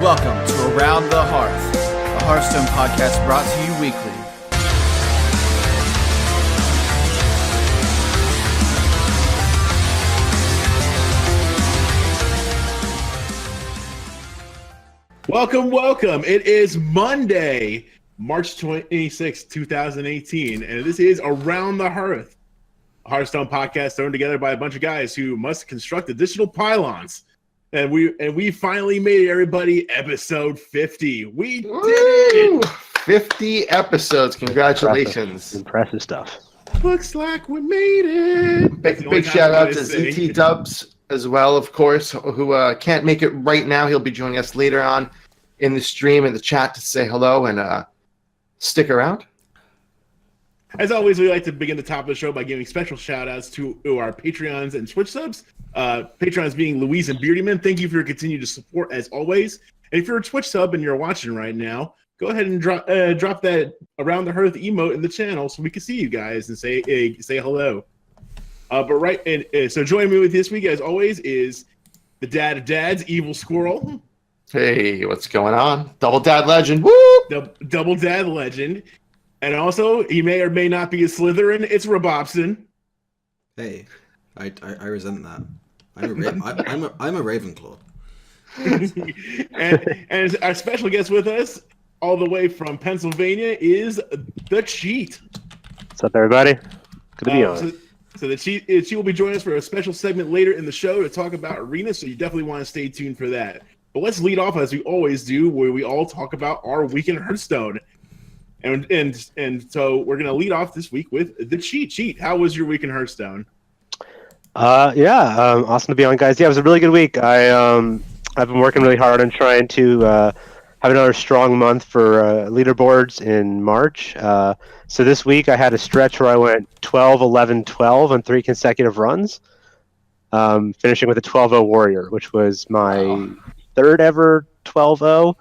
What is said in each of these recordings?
Welcome to Around the Hearth, a Hearthstone podcast brought to you weekly. Welcome. It is Monday, March 26, 2018, and this is Around the Hearth, a Hearthstone podcast thrown together by a bunch of guys who must construct additional pylons. And we finally made it, everybody. Episode 50. We did it. 50 episodes. Congratulations. Impressive stuff. Looks like we made it. Big shout out to ZT Dubs as well, of course, who can't make it right now. He'll be joining us later on in the stream and the chat to say hello and stick around. As always, we like to begin the top of the show by giving special shout-outs to our Patreons and Twitch subs. Patrons being Louise and Beardyman. Thank you for your continued support, as always. And if you're a Twitch sub and you're watching right now, go ahead and drop that Around the Hearth emote in the channel so we can see you guys and say hello. So joining me with this week, as always, is the dad of dads, Evil Squirrel. Hey, what's going on? Double Dad Legend. Woo! Double Dad Legend. And also, he may or may not be a Slytherin. It's Robobson. Hey, I resent that. I'm a Ravenclaw. and our special guest with us, all the way from Pennsylvania, is TheCheat. What's up, everybody? Good to be on. So TheCheat will be joining us for a special segment later in the show to talk about Arena, so you definitely want to stay tuned for that. But let's lead off, as we always do, where we all talk about our week in Hearthstone. And so we're going to lead off this week with TheCheat. Cheat, how was your week in Hearthstone? Awesome to be on, guys. Yeah, it was a really good week. I've been working really hard on trying to have another strong month for leaderboards in March. So this week I had a stretch where I went 12, 11, 12 on 3 consecutive runs, finishing with a 12-0 warrior, which was my third ever 12-0.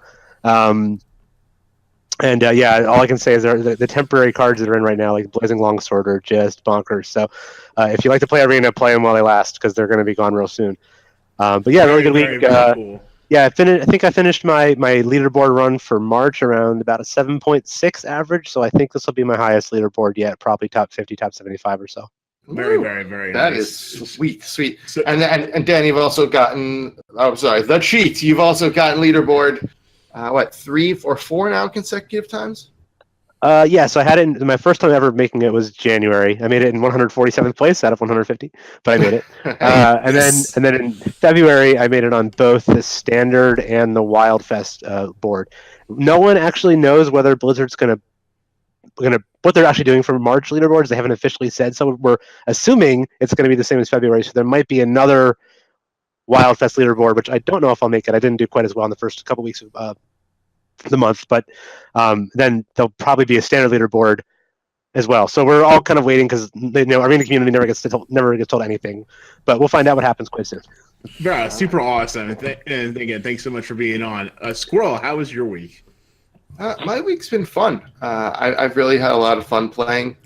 All I can say is the temporary cards that are in right now, like Blazing Longsword, are just bonkers. So if you like to play Arena, play them while they last, because they're going to be gone real soon. Really good week. Very cool. Yeah, I think I finished my leaderboard run for March around about a 7.6 average, so I think this will be my highest leaderboard yet, probably top 50, top 75 or so. Very, very, very That nice. is sweet. So, and Dan, you've also gotten, TheCheat, you've also gotten leaderboard, 3 or 4 now consecutive times? So I had it my first time ever making it was January. I made it in 147th place out of 150, but I made it. And then in February I made it on both the standard and the Wildfest board. No one actually knows whether Blizzard's gonna what they're actually doing for March leaderboards. They haven't officially said, so we're assuming it's going to be the same as February. So there might be another Wildfest leaderboard, which I don't know if I'll make it. I didn't do quite as well in the first couple weeks of the month, but then there'll probably be a standard leaderboard as well. So we're all kind of waiting because Arena community never gets told anything, but we'll find out what happens quite soon. Yeah, super awesome. And again, thanks so much for being on. Squirrel, how was your week? My week's been fun. I've really had a lot of fun playing.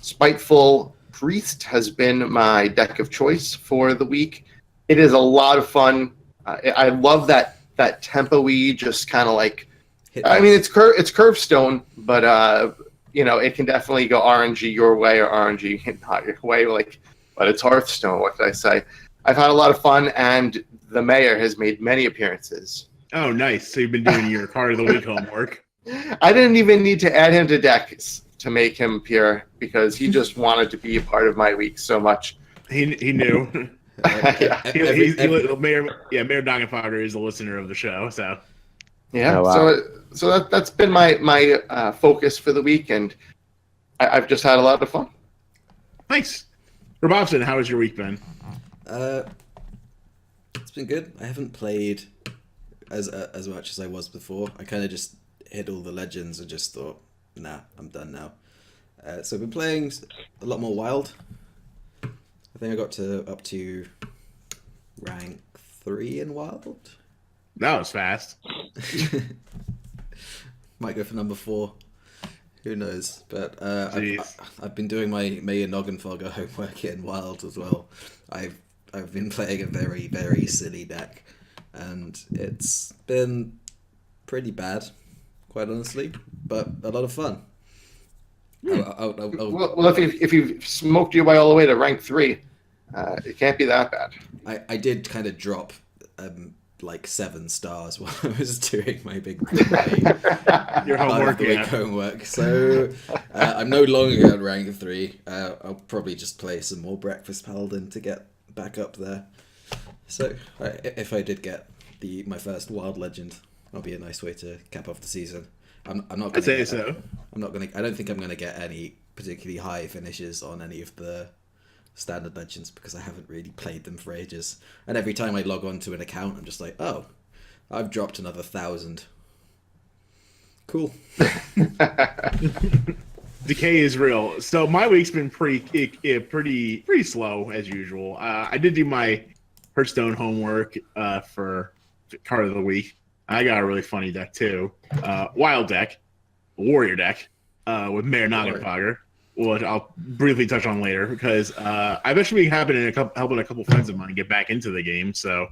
Spiteful Priest has been my deck of choice for the week. It is a lot of fun. I love that tempo-y, just kind of like, it's curve stone, but it can definitely go RNG your way or RNG not your way. But it's Hearthstone. What can I say? I've had a lot of fun, and the mayor has made many appearances. Oh, nice. So you've been doing your card of the week homework. I didn't even need to add him to decks to make him appear because he just wanted to be a part of my week so much. He knew. Mayor Noggenfogger is a listener of the show, so yeah. Oh, wow. So that's been my focus for the week, and I've just had a lot of fun. Nice. Robobson, how has your week been? It's been good. I haven't played as much as I was before. I kind of just hit all the legends and just thought, nah, I'm done now. So I've been playing a lot more Wild. I think I got up to rank 3 in Wild. That was fast. Might go for number 4. Who knows? But I've been doing my Mayor Noggenfogger homework in Wild as well. I've been playing a very, very silly deck. and it's been pretty bad, quite honestly, but a lot of fun. Well, if you've smoked your way all the way to rank 3, it can't be that bad. I did kind of drop like 7 stars while I was doing my big Your homework, homework. So I'm no longer at rank 3. I'll probably just play some more Breakfast Paladin to get back up there. So if I did get my first Wild Legend, that'll be a nice way to cap off the season. I'm not. I'd say so. I don't think I'm gonna get any particularly high finishes on any of the standard legends because I haven't really played them for ages. And every time I log on to an account, I'm just like, oh, I've dropped another 1,000. Cool. Decay is real. So my week's been pretty slow as usual. I did do my Hearthstone homework for card of the week. I got a really funny deck too. Wild deck, warrior deck with Mayor Noggenfogger, which I'll briefly touch on later because I've actually been helping a couple friends of mine get back into the game. So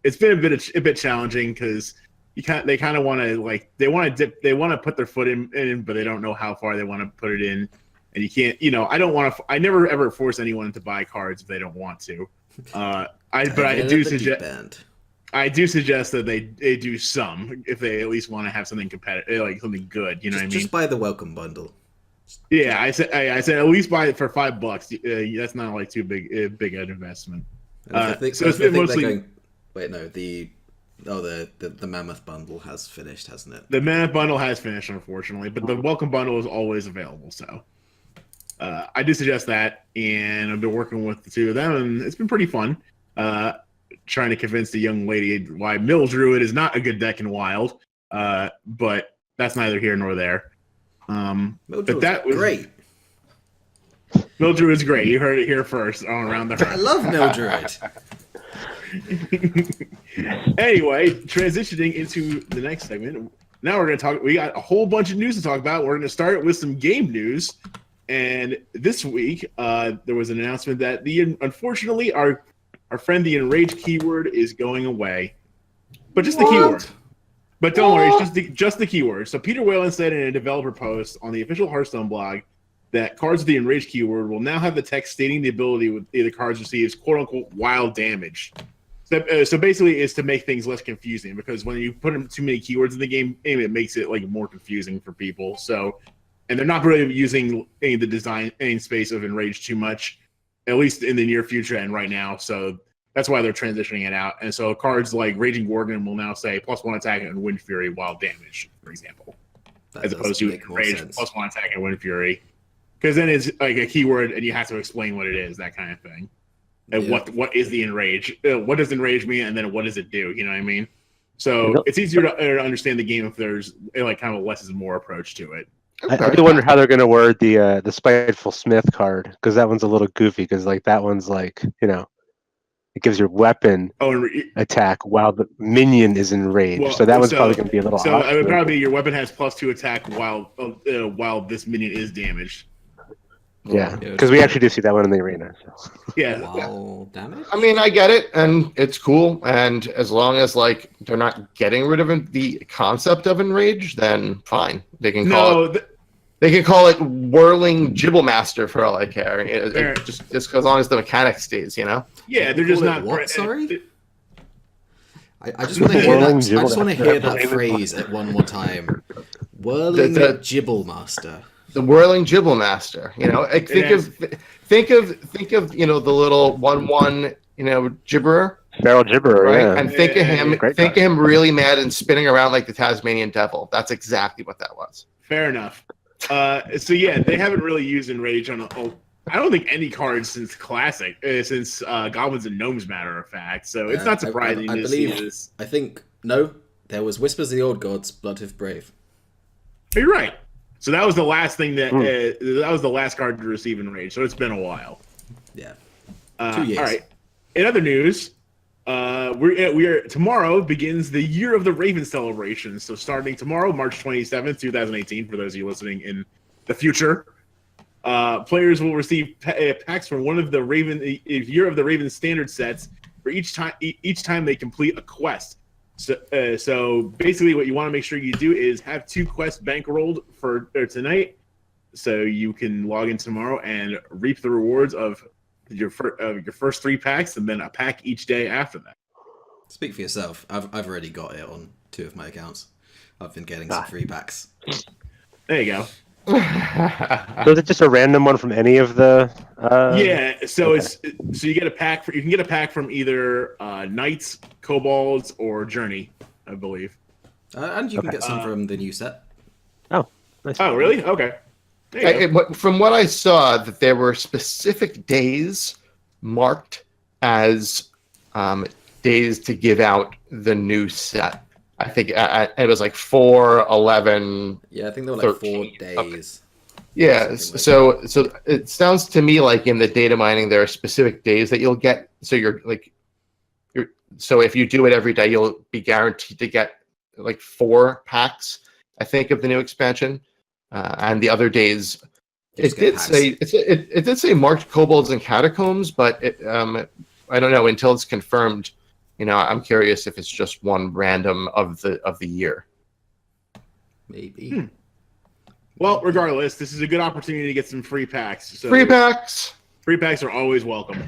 it's been a bit challenging because they kind of want to they want to put their foot in, but they don't know how far they want to put it in, and you can't. I never ever force anyone to buy cards if they don't want to. I do suggest that they do some if they at least want to have something competitive, like something good. You know what I mean? Just buy the welcome bundle. Yeah, I said at least buy it for $5. That's not like too big an investment. So it's been mostly. Wait, no, the Mammoth bundle has finished, hasn't it? The Mammoth bundle has finished, unfortunately, but the welcome bundle is always available. So I do suggest that, and I've been working with the two of them, and it's been pretty fun. Trying to convince the young lady why Mill Druid is not a good deck in Wild, but that's neither here nor there. But that was great. Mill Druid's great. You heard it here first on Around the Hearth. I love Mill Druid. Anyway, transitioning into the next segment. Now we're going to talk. We got a whole bunch of news to talk about. We're going to start with some game news. And this week, there was an announcement that unfortunately our friend the Enraged keyword is going away, but just the keyword. But don't worry, it's just the keyword. So Peter Whalen said in a developer post on the official Hearthstone blog that cards with the Enraged keyword will now have the text stating the ability with the cards receives quote unquote wild damage. So basically, it's to make things less confusing because when you put too many keywords in the game, it makes it more confusing for people. So, and they're not really using the design space of Enraged too much, at least in the near future and right now. So that's why they're transitioning it out. And so cards like Raging Gorgon will now say +1 attack and Wind Fury wild damage, for example, as opposed to Enraged +1 attack and Wind Fury. Because then it's like a keyword and you have to explain what it is, that kind of thing. And what is the Enrage? What does Enrage mean? And then what does it do? You know what I mean? So it's easier to understand the game if there's kind of a less is more approach to it. I do wonder how they're going to word the Spiteful Smith card, because that one's a little goofy, because that one's it gives your weapon attack while the minion is enraged. Well, so that one's probably going to be a little. So it would probably be your weapon has +2 attack while this minion is damaged. Yeah, because we actually do see that one in the arena. So. Yeah. Wow, damage? I mean, I get it, and it's cool. And as long as they're not getting rid of the concept of enrage, then fine. They can call it. They can call it Whirling Gibble Master for all I care. Just as long as the mechanic stays, Yeah, they're just not. What? Sorry. I just want to hear that. I just want to hear that phrase at one more time. Whirling Gibble Master. The Whirling Gibble Master. Think of the little 1/1 gibberer. Barrel gibberer, right? Yeah. And think of him. Think of him really mad and spinning around like the Tasmanian devil. That's exactly what that was. Fair enough. So yeah, they haven't really used Enrage on I don't think any cards since Classic, since Goblins and Gnomes, matter of fact. So it's not surprising to see this. I think there was Whispers of the Old Gods, Bloodhoof Brave. You're right. So that was the last thing that was the last card to receive Enrage. So it's been a while. Yeah. 2 years. All right. In other news, we are tomorrow begins the Year of the Raven celebration. So starting tomorrow, March 27th, 2018, for those of you listening in the future, players will receive packs from one of the Year of the Raven standard sets for each time they complete a quest. So basically, what you want to make sure you do is have 2 quests bankrolled for tonight, so you can log in tomorrow and reap the rewards of your first 3 packs, and then a pack each day after that. Speak for yourself. I've already got it on 2 of my accounts. I've been getting some free packs. There you go. So is it just a random one from any of the? Yeah. So okay. you get a pack you can get a pack from either Knights, Kobolds, or Journey, I believe. And you can get some from the new set. Oh, nice. Oh, really? Okay. There you go. From what I saw, that there were specific days marked as days to give out the new set. I think it was like 4, 11. Yeah, I think there were like 13. 4 days. Yeah, Like so it sounds to me like in the data mining there are specific days that you'll get. So so if you do it every day, you'll be guaranteed to get like 4 packs, I think, of the new expansion. And the other days, it did say marked kobolds and catacombs, but I don't know until it's confirmed. I'm curious if it's just one random of the year. Maybe. Well, regardless, this is a good opportunity to get some free packs. So Free packs. Free packs are always welcome.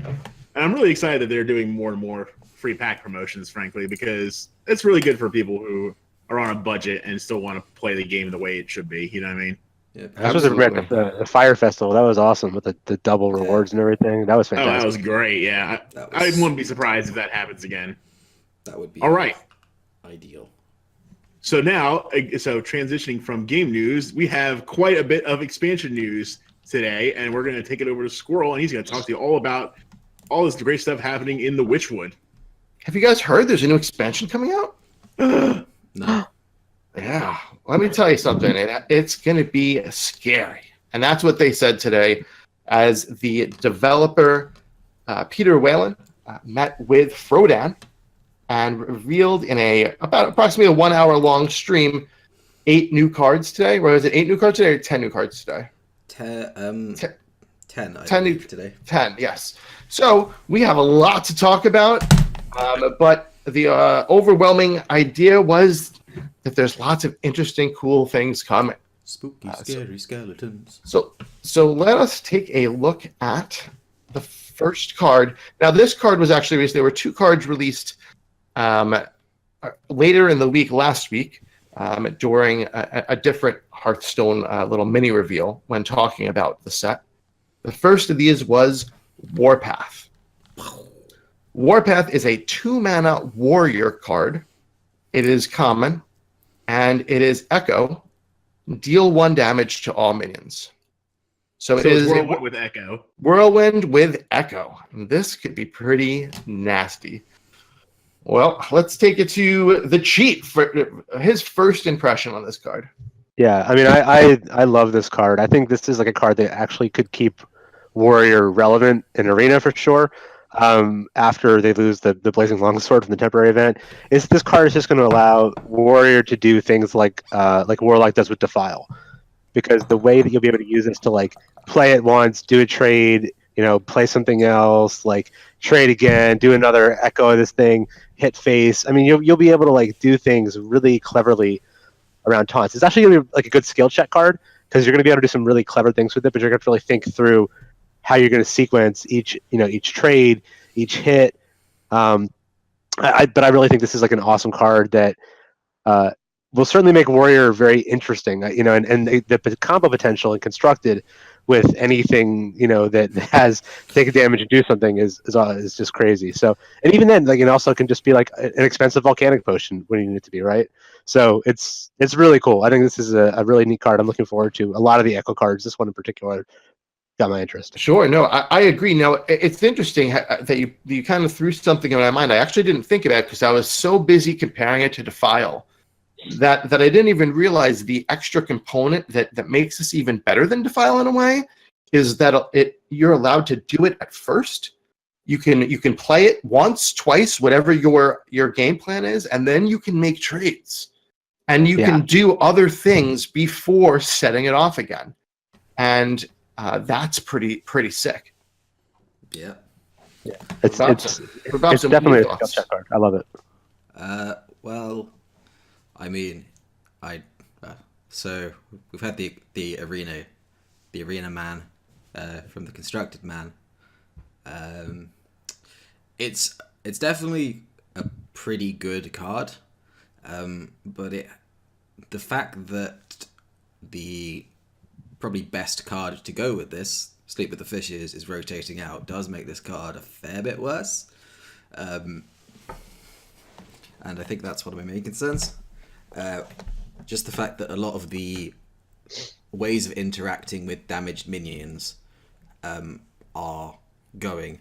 And I'm really excited that they're doing more and more free pack promotions, frankly, because it's really good for people who are on a budget and still want to play the game the way it should be. You know what I mean? Yeah, That was at the Fire Festival. That was awesome with the double rewards and everything. That was fantastic. Oh, that was great. Yeah. I wouldn't be surprised if that happens again. That would be all right. Ideal. So now, transitioning from game news, we have quite a bit of expansion news today, and we're going to take it over to Squirrel, and he's going to talk to you all about all this great stuff happening in the Witchwood. Have you guys heard there's a new expansion coming out? No. Yeah. Let me tell you something. It's going to be scary. And that's what they said today as the developer, Peter Whalen, met with Frodan and revealed in approximately a 1 hour long stream 8 new cards today. Or was it 8 new cards today or 10 new cards today? 10. 10 today. 10, yes. So we have a lot to talk about, but the overwhelming idea was that there's lots of interesting, cool things coming. Spooky, scary skeletons. So let us take a look at the first card. Now, this card was actually released. There were 2 cards released later in the week, last week, during a different Hearthstone little mini reveal when talking about the set. The first of these was Warpath. Warpath is a 2-mana warrior card. It is common, and it is Echo. Deal 1 damage to all minions. So it is Whirlwind with Echo. Whirlwind with Echo. And this could be pretty nasty. Well, let's take it to TheCheat for his first impression on this card. Yeah, I mean, I love this card. I think this is like a card that actually could keep Warrior relevant in Arena for sure. After they lose the Blazing Longsword from the temporary event, this card is just going to allow Warrior to do things like Warlock does with Defile, because the way that you'll be able to use this to like play it once, do a trade, play something else, like trade again, do another echo of this thing, hit face. I mean, you'll be able to like do things really cleverly around taunts. It's actually gonna be like a good skill check card because you're gonna be able to do some really clever things with it, but you're gonna have to really think through how you're gonna sequence each trade, each hit. But I really think this is like an awesome card that will certainly make Warrior very interesting. And the combo potential and constructed with anything that has take damage and do something is just crazy. So, and even then, like it also can just be like an expensive volcanic potion when you need it to be, right? So it's really cool. I think this is a really neat card. I'm looking forward to a lot of the Echo cards. This one in particular got my interest. Sure, no, I agree. Now it's interesting that you kind of threw something in my mind. I actually didn't think of that because I was so busy comparing it to Defile that I didn't even realize the extra component that makes this even better than Defile in a way is that you're allowed to do it at first. You can play it once, twice, whatever your game plan is, and then you can make trades. And you can do other things before setting it off again. And that's pretty sick. Yeah. It's About it's some definitely a thoughts. skill check card. I love it. Well, I mean, so we've had the arena man from the constructed man. It's definitely a pretty good card, but the fact that the probably best card to go with this, Sleep with the Fishes, is rotating out, does make this card a fair bit worse. And I think that's one of my main concerns. Just the fact that a lot of the ways of interacting with damaged minions are going,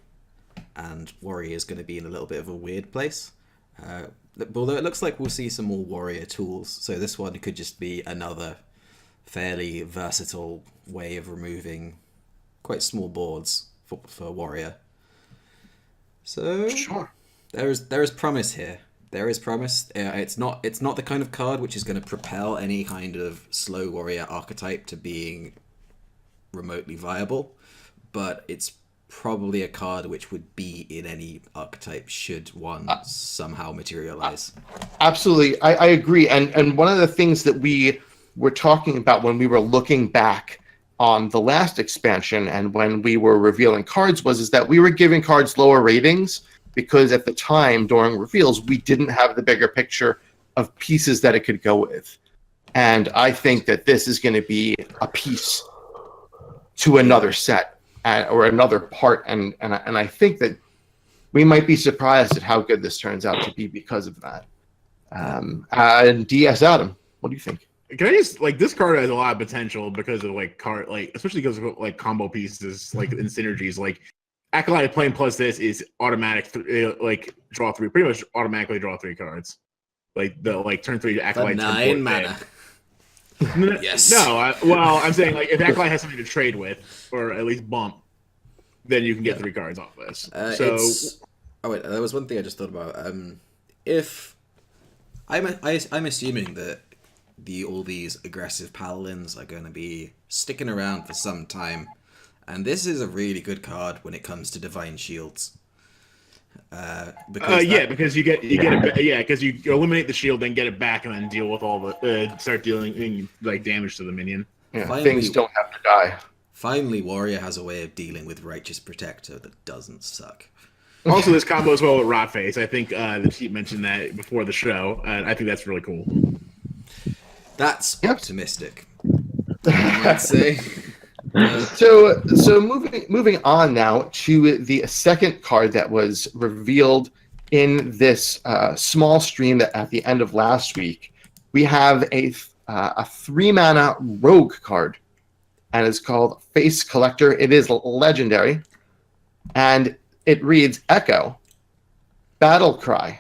and Warrior is going to be in a little bit of a weird place. Although it looks like we'll see some more Warrior tools, so this one could just be another fairly versatile way of removing quite small boards for Warrior. So Sure. there is promise here. There is promise. It's not the kind of card which is going to propel any kind of slow warrior archetype to being remotely viable, but it's probably a card which would be in any archetype should one somehow materialize. Absolutely, I agree. And one of the things that we were talking about when we were looking back on the last expansion and when we were revealing cards is that we were giving cards lower ratings because at the time during reveals we didn't have the bigger picture of pieces that it could go with. And I think that this is going to be a piece to another set or another part, and I think that we might be surprised at how good this turns out to be because of that. And DS Adam, what do you think? Can I just this card has a lot of potential because of especially because of combo pieces and synergies. Acolyte playing plus this is automatic draw 3, pretty much automatically draw 3 cards. Turn 3 Acolyte, For turn 4 9 mana. Yes. No, I'm saying if Acolyte has something to trade with or at least bump, then you can get 3 cards off this. Oh wait, there was one thing I just thought about. If I'm assuming that all these aggressive paladins are going to be sticking around for some time, and this is a really good card when it comes to divine shields. Because you get it. Because you eliminate the shield, then get it back, and then deal with all the start dealing damage to the minion. Yeah, Finally, things don't have to die. Finally, Warrior has a way of dealing with Righteous Protector that doesn't suck. Also, this combo as well with Rotface. I think TheCheat mentioned that before the show. I think that's really cool. That's optimistic, I might say. So moving on now to the second card that was revealed in this small stream at the end of last week. We have a 3-mana rogue card, and it's called Face Collector. It is legendary, and it reads Echo, Battle Cry,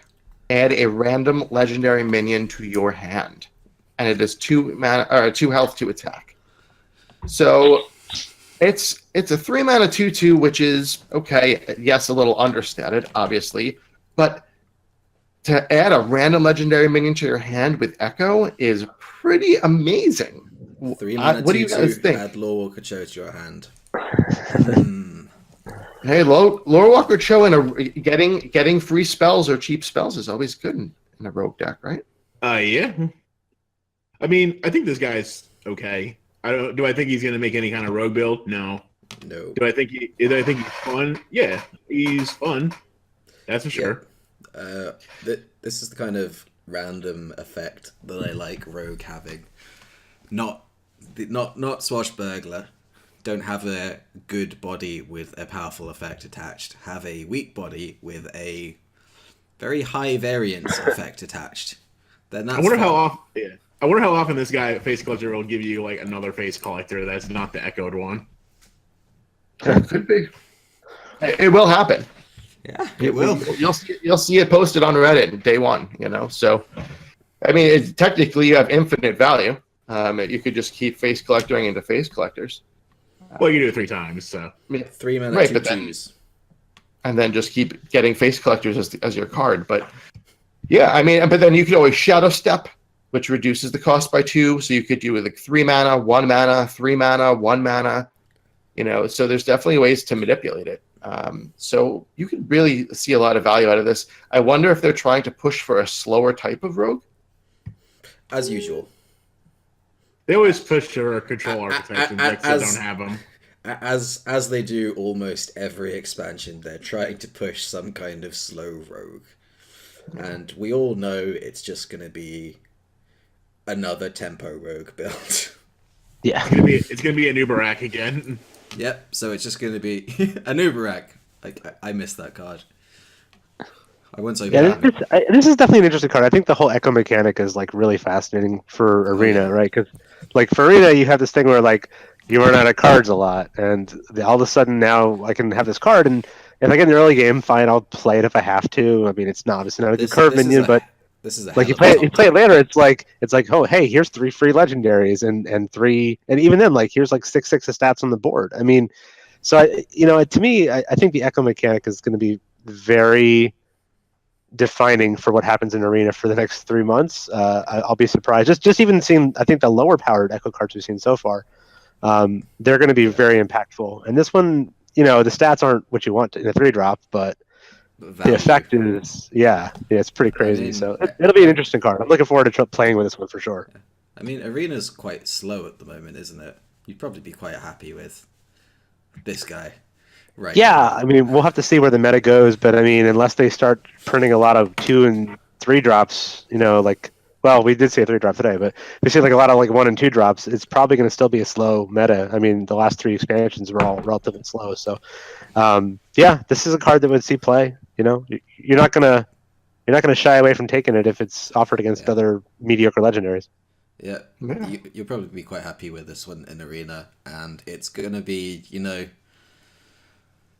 add a random legendary minion to your hand, and it is 2 health to attack. So it's a 3-mana 2/2, which is okay. Yes, a little understated, obviously, but to add a random legendary minion to your hand with Echo is pretty amazing. 3 mana. What do you guys think? Add Lorewalker Cho to your hand. Hey, Lorewalker Cho getting free spells or cheap spells is always good in a rogue deck, right? Yeah. I mean, I think this guy's okay. Do I think he's going to make any kind of rogue build? No. No. Do I think he's fun? Yeah, he's fun. That's for sure. This is the kind of random effect that I like rogue having. Not Swashbuckler. Don't have a good body with a powerful effect attached. Have a weak body with a very high variance effect attached. Then that's I wonder how often this guy Face Collector will give you another Face Collector that's not the echoed one. Could be. It will happen. Yeah, it will. You'll see it posted on Reddit day one. So, I mean, technically you have infinite value. You could just keep Face Collecting into Face Collectors. Well, you can do it 3 times. So 3 mana, right, 2 twos. And then just keep getting Face Collectors as your card. But yeah, I mean, but then you could always Shadow Step, which reduces the cost by 2. So you could do 3 mana, 1 mana, 3 mana, 1 mana. So there's definitely ways to manipulate it. So you could really see a lot of value out of this. I wonder if they're trying to push for a slower type of rogue. As usual. They always push for control archetypes and decks that don't have them. As they do almost every expansion, they're trying to push some kind of slow rogue. And we all know it's just going to be another tempo rogue build. Yeah. It's gonna be a Nubarak again. Yep, so it's just going to be a Nubarak. I missed that card. I won't say this is definitely an interesting card. I think the whole echo mechanic is like really fascinating for Arena, right? Because like for Arena, you have this thing where like you run out of cards a lot, and all of a sudden now I can have this card, and if I get in the early game, fine, I'll play it if I have to. I mean, it's obviously not a good curve minion, but this is like you play it later, it's like oh hey, here's 3 free legendaries and 3, and even then like here's like 6/6 of stats on the board. I mean, so to me, I think the echo mechanic is going to be very defining for what happens in Arena for the next 3 months. I'll be surprised. Just even seeing, I think the lower powered echo cards we've seen so far, they're going to be very impactful. And this one, the stats aren't what you want in a 3-drop, but the effect is, it's pretty crazy. I mean, so it'll be an interesting card. I'm looking forward to playing with this one for sure. I mean, Arena's quite slow at the moment, isn't it? You'd probably be quite happy with this guy. Right. Yeah, I mean, we'll have to see where the meta goes, but I mean, unless they start printing a lot of 2 and 3 drops, well, we did see a 3-drop today, but we see like a lot of like 1 and 2 drops. It's probably going to still be a slow meta. I mean, the last 3 expansions were all relatively slow. So, this is a card that would see play. You're not gonna shy away from taking it if it's offered against other mediocre legendaries. Yeah, you'll probably be quite happy with this one in Arena, and it's gonna be,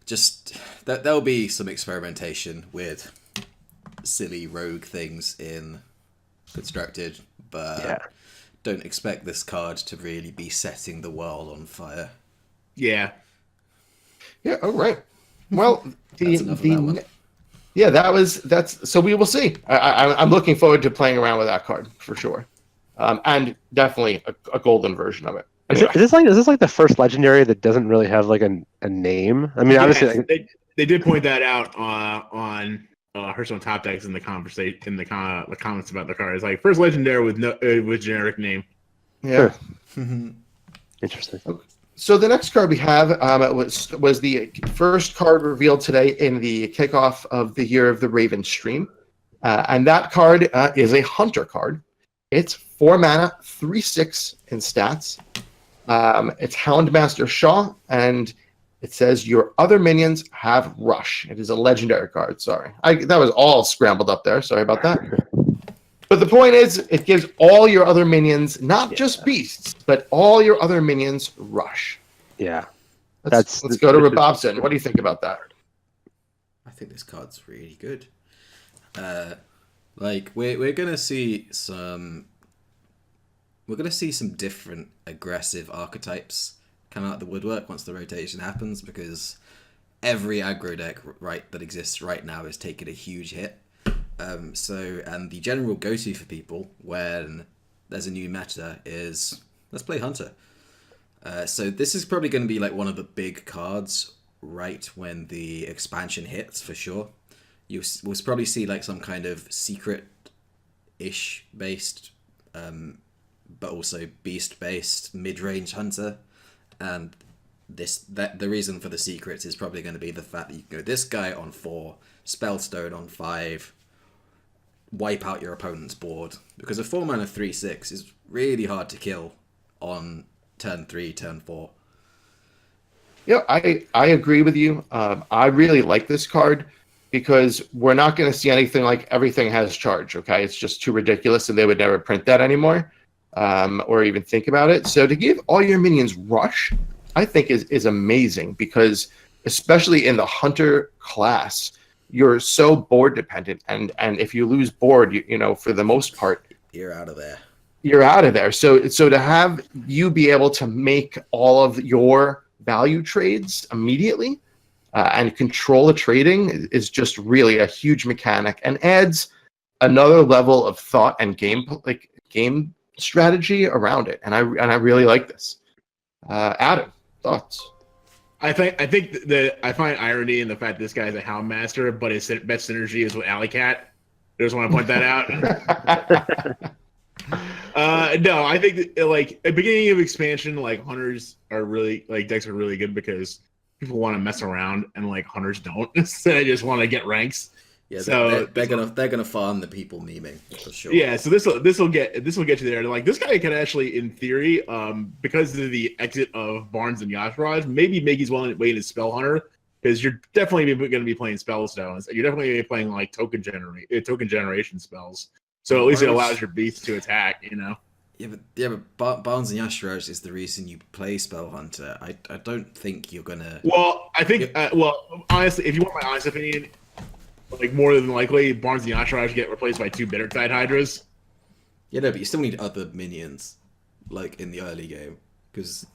just there'll be some experimentation with silly rogue things in Constructed, but don't expect this card to really be setting the world on fire. Yeah. Yeah. All right. Well, that's so we will see. I'm looking forward to playing around with that card for sure, and definitely a golden version of it. Anyway. Is this like the first legendary that doesn't really have like a name? I mean, obviously they did point that out on Hearthstone Top Decks in the conversation in the comments about the card. It's like first legendary with generic name. Yeah. Interesting. So the next card we have was the first card revealed today in the kickoff of the Year of the Raven stream, and that card is a Hunter card. It's 4 mana, 3/6 in stats. It's Hound Master Sha, and it says your other minions have Rush. It is a legendary card. Sorry, that was all scrambled up there. Sorry about that. But the point is, it gives all your other minions, not just beasts, but all your other minions Rush. Yeah. Let's go to Robobson. What do you think about that? I think this card's really good. We're gonna see some different aggressive archetypes come out of the woodwork once the rotation happens, because every aggro deck that exists right now is taking a huge hit. And the general go-to for people when there's a new meta is let's play Hunter. So this is probably going to be like one of the big cards right when the expansion hits for sure. We'll probably see like some kind of secret-ish based, but also beast-based mid-range Hunter. And the reason for the secrets is probably going to be the fact that you can go this guy on 4, Spellstone on 5, wipe out your opponent's board, because a 4 mana 3/6 is really hard to kill on turn 3, turn 4. Yeah, I agree with you. I really like this card because we're not going to see anything like everything has charge. Okay, it's just too ridiculous, and they would never print that anymore, or even think about it. So to give all your minions Rush, I think is amazing, because especially in the Hunter class, you're so board dependent, and if you lose board, for the most part, you're out of there. You're out of there. So to have you be able to make all of your value trades immediately and control the trading is just really a huge mechanic, and adds another level of thought and game strategy around it. And I really like this. Adam, thoughts? I think that I find irony in the fact that this guy's a Hound Master, but his best synergy is with Alley Cat. I just want to point that out. No, I think that, like at the beginning of expansion, like hunters are really decks are really good because people want to mess around and like hunters don't. So they just want to get ranks. Yeah, so they're gonna farm the people memeing for sure. Yeah, so this will get you there. Like this guy could actually, in theory, because of the exit of Barnes and Yashraj, maybe make his way into Spell Hunter because you're definitely going to be playing Spellstones. You're definitely going to be playing like token generation spells. So at least it allows your beast to attack. You know. Yeah, but Barnes and Yashraj is the reason you play Spell Hunter. I don't think you're gonna. Well, I think. Well, honestly, if you want my honest opinion. Like more than likely, Barnes and Yashraj get replaced by 2 Bittertide Hydras. Yeah, no, but you still need other minions, like in the early game, because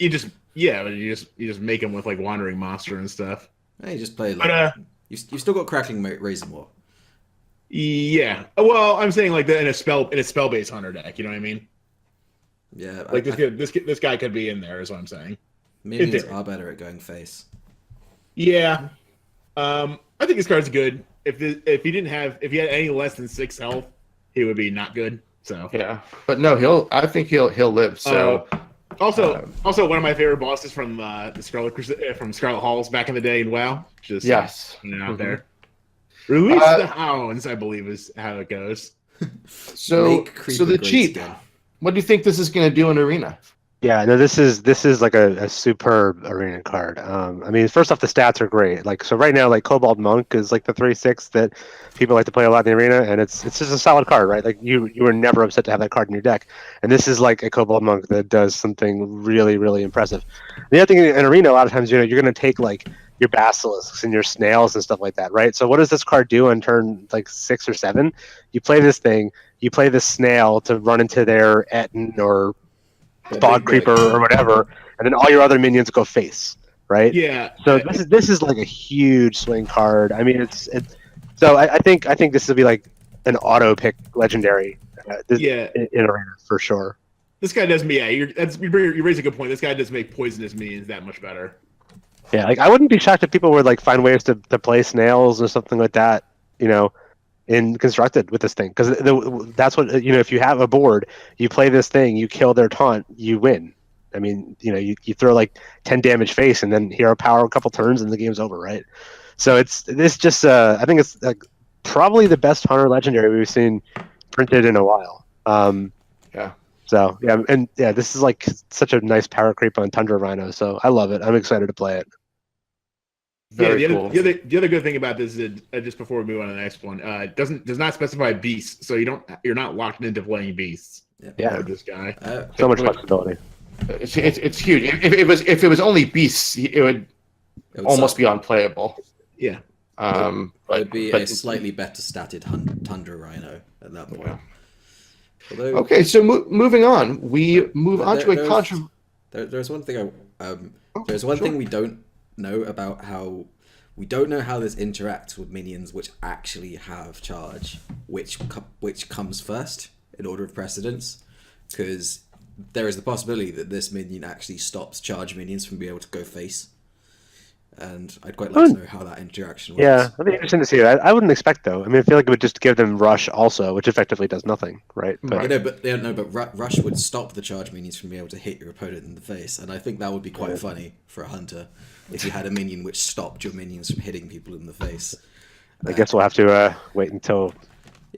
you just make them with like Wandering Monster and stuff. Yeah, you just play like you've still got Crackling Razormaw. Yeah, well, I'm saying like that in a spell based hunter deck. You know what I mean? Yeah, like this guy could be in there. Is what I'm saying. Minions are better at going face. Yeah. I think his card's good. If he had any less than 6 health, he would be not good. So yeah, but no, I think he'll live. So also one of my favorite bosses from the Scarlet Halls back in the day in WoW. Just yes, out there. Release the hounds, I believe is how it goes. So the cheat. Again. What do you think this is going to do in Arena? Yeah, no, this is like a superb arena card. I mean, first off, the stats are great. Like, so right now, like Kobold Monk is like the 3/6 that people like to play a lot in the arena, and it's just a solid card, right? Like you were never upset to have that card in your deck, and this is like a Kobold Monk that does something really, really impressive. The other thing in arena, a lot of times, you're going to take like your basilisks and your snails and stuff like that, right? So what does this card do on turn like 6 or 7? You play this thing, you play this snail to run into their Etten or Fog Creeper or whatever, and then all your other minions go face, right? Yeah. So this is like a huge swing card. I mean, it's so I think this will be like an auto pick legendary. In arena for sure. This guy does me. Yeah, you raise a good point. This guy does make poisonous minions that much better. Yeah, like I wouldn't be shocked if people would like find ways to play snails or something like that. You know. In constructed with this thing, because that's what if you have a board, you play this thing, you kill their taunt, you win. I mean, you throw like 10 damage face and then hero power a couple turns and the game's over, right? So I think it's like probably the best hunter legendary we've seen printed in a while. Yeah. So this is like such a nice power creep on Tundra Rhino, so I love it. I'm excited to play it. Cool. The other good thing about this is just before we move on to the next one, does not specify beasts, so you're not locked into playing beasts. Yeah, this guy. So much flexibility. It's huge. If it was only beasts, it would almost be unplayable. Yeah. It would be a slightly better statted Tundra Rhino at that point. Yeah. Okay, so moving on, we move on to a controversy. There's one thing thing we don't know about we don't know how this interacts with minions which actually have charge, which comes first in order of precedence, because there is the possibility that this minion actually stops charge minions from being able to go face, and I'd quite like to know how that interaction works. Yeah, that'd be interesting to see. I wouldn't expect though. I mean, I feel like it would just give them rush also, which effectively does nothing, right? But rush would stop the charge minions from being able to hit your opponent in the face, and I think that would be quite funny for a hunter if you had a minion which stopped your minions from hitting people in the face. I guess we'll have to wait until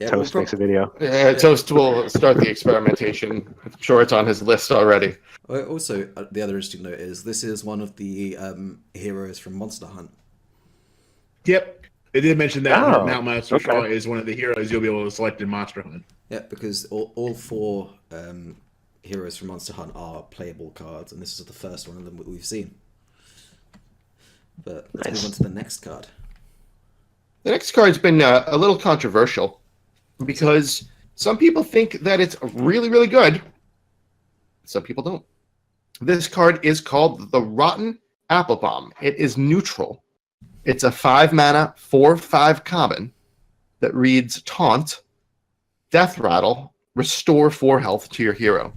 Toast makes a video. Yeah, Toast will start the experimentation. I'm sure it's on his list already. Also, the other interesting note is this is one of the heroes from Monster Hunt. Yep. They did mention that Hound Master Sha is one of the heroes you'll be able to select in Monster Hunt. Yeah, because all 4 heroes from Monster Hunt are playable cards, and this is the first one of them that we've seen. But let's move on to the next card. The next card's been a little controversial because some people think that it's really, really good. Some people don't. This card is called the Rotten Apple Bomb. It is neutral. It's a 5-mana, 4/5 common that reads Taunt, Death Rattle, restore 4 health to your hero.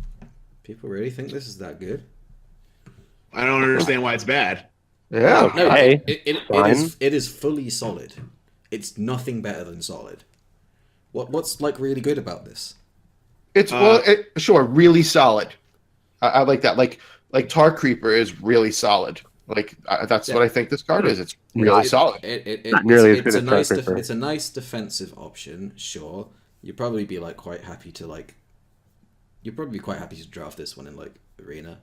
People really think this is that good? I don't understand why it's bad. Yeah. No, Okay, it is fully solid. It's nothing better than solid. What's like really good about this? It's sure, really solid. I like that. Like Tar Creeper is really solid. Like that's what I think this card is. It's really solid. Not nearly as good it's a as Tar nice Creeper. it's a nice defensive option. Sure, you'd probably be like quite happy to You'd probably be quite happy to draft this one in like Arena.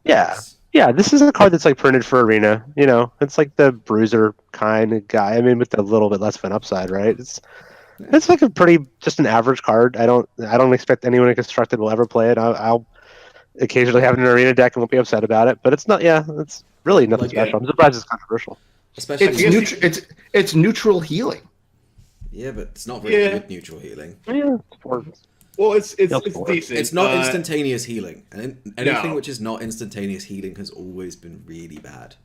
Yeah, this is a card that's like printed for Arena. You know, it's like the bruiser kind of guy. I mean, with a little bit less of an upside, right? It's like a pretty just an average card. I don't expect anyone in Constructed will ever play it. I'll occasionally have it in an Arena deck and won't be upset about it. But it's not. Yeah, it's really nothing special. I'm surprised it's controversial. Especially It's neutral healing. Yeah, but it's not very good neutral healing. Yeah, Well, it's Yep. decent. It's not instantaneous healing, and anything which is not instantaneous healing has always been really bad.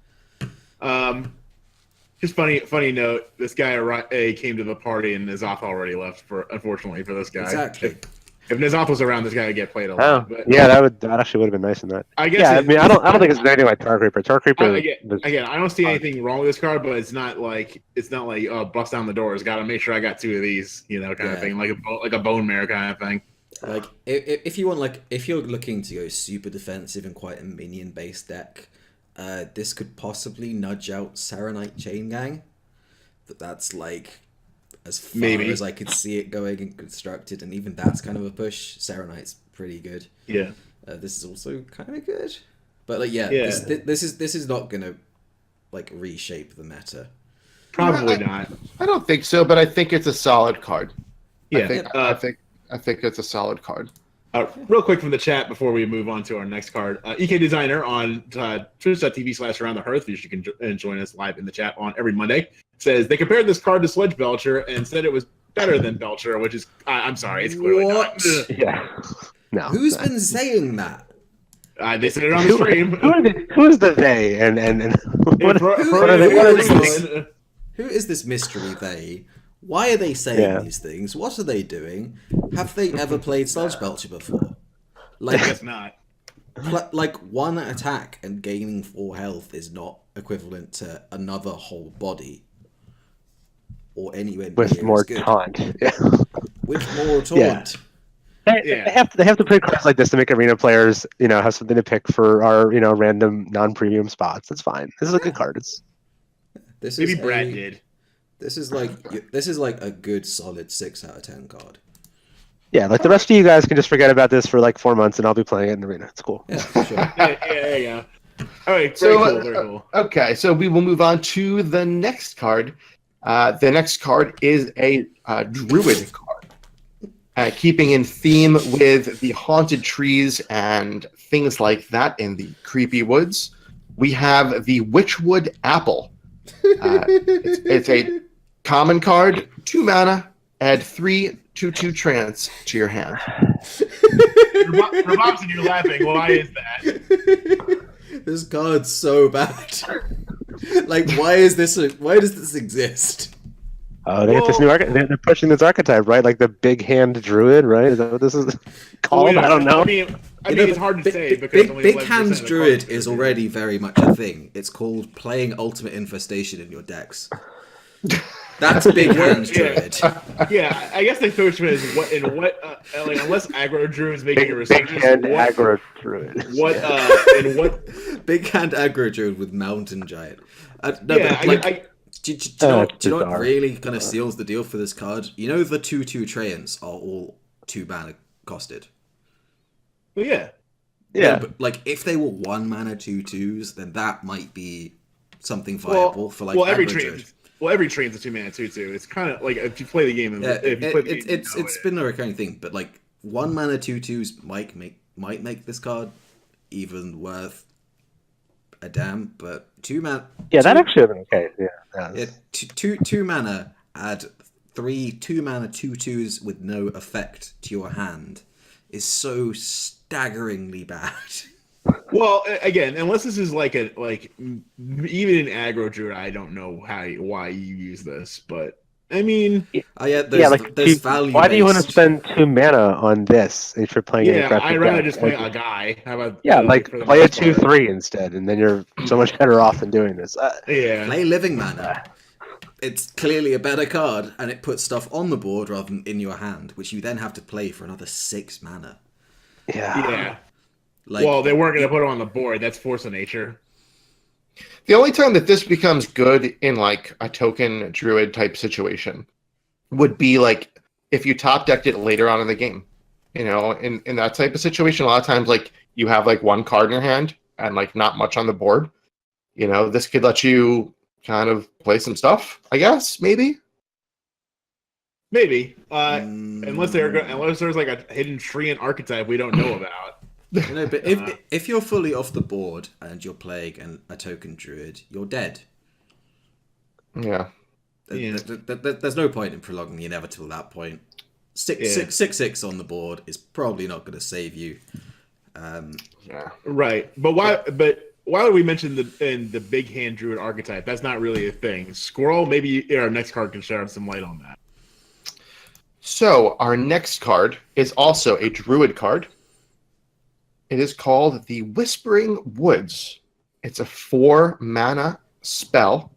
Just funny note. This guy came to the party and Nazoth already left. Unfortunately for this guy. Exactly. If Nazoth was around, this guy would get played a Oh, lot. But yeah, that actually would have been nice in that. I guess. Yeah, I mean, I don't think it's anything like Tar Creeper. Tar Creeper. Again, I don't see anything wrong with this card, but it's not like bust down the doors. Got to make sure I got 2 of these, kind of thing, like a bone mare kind of thing. Like if you want, if you're looking to go super defensive and quite a minion based deck, this could possibly nudge out Saronite Chain Gang. But that's like as far as I could see it going in Constructed, and even that's kind of a push. Saronite's pretty good. Yeah. This is also kind of good, but this is not gonna reshape the meta. Probably not. I don't think so, but I think it's a solid card. Yeah. I think it's a solid card. Real quick from the chat before we move on to our next card, EK Designer on twitch.tv/Around the Hearth, you can join us live in the chat on every Monday, says they compared this card to Sledge Belcher and said it was better than Belcher, which is, I'm sorry, it's clearly not. Yeah. No. Who's been saying that? They said it on the stream. Who is the they? And what are they? Who is this mystery they? Why are they saying these things? What are they doing? Have they ever played Sludge Belcher before? I guess not. One attack and gaining 4 health is not equivalent to another whole body. Or anywhere near with more as good. taunt. Yeah. With more taunt. They have to play cards like this to make Arena players, have something to pick for our, random non-premium spots. That's fine. This is a good card. Maybe Brad did. This is like a good solid 6 out of 10 card. Yeah, the rest of you guys can just forget about this for 4 months, and I'll be playing it in Arena. It's cool. Yeah, for sure. yeah. All right, very cool. Okay, so we will move on to the next card. The next card is a Druid card, keeping in theme with the haunted trees and things like that in the creepy woods. We have the Witchwood Apple. It's a common card, 2 mana, add 3 2/2 trance to your hand. Robobson, you're laughing. Why is that? This card's so bad. Why does this exist? Oh, they get this new they're pushing this archetype, right? Like the big hand druid, right? Is that what this is called? I don't know. I mean, it's hard to say because big hand druid is already very much a thing. It's called playing ultimate infestation in your decks. That's big hand druid. Yeah, I guess they push it as unless aggro druid is making a resurgence. Big hand aggro druid. What big hand aggro druid with mountain giant? Do you know what really kind of seals the deal for this card? The 2/2 treants are all 2 mana costed. Well, yeah. But if they were 1 mana 2/2s, then that might be something viable for every treant. Well, every train's a 2 mana 2/2. It's kind of like if you play the game. It's been a recurring thing, but 1 mana 2/2s might make this card even worth a damn. But 2 mana. Yeah, that actually would be okay. Yeah. Two mana add 3 2 mana 2/2s with no effect to your hand is so staggeringly bad. Well, again, unless this is even in aggro druid, I don't know why you use this, but I mean, Oh yeah, like there's value. why do you want to based. spend 2 mana on this if you're playing an yeah, aggressive I'd rather deck? just play a guy. How about Yeah, like for the play a most part? 2/3 instead, and then you're so much better off than doing this. Yeah, Play Living Mana. It's clearly a better card, and it puts stuff on the board rather than in your hand, which you then have to play for another 6 mana. yeah. Like, Well, they weren't going to put it on the board. That's force of nature. The only time that this becomes good in like a token druid type situation would be like if you top decked it later on in the game. You know, in that type of situation, a lot of times like you have like one card in your hand and like not much on the board. You know, this could let you kind of play some stuff, I guess, maybe. Maybe, unless there's like a hidden treant archetype we don't know about. No, but if you're fully off the board and you're playing a token druid, you're dead. Yeah. There's no point in prolonging the inevitable at that point. 6/6 on the board is probably not going to save you. Yeah. Right, but why? But why would we mention the big hand druid archetype? That's not really a thing. Squirrel, maybe our next card can shed some light on that. So our next card is also a druid card. It is called the Whispering Woods. It's a 4 mana spell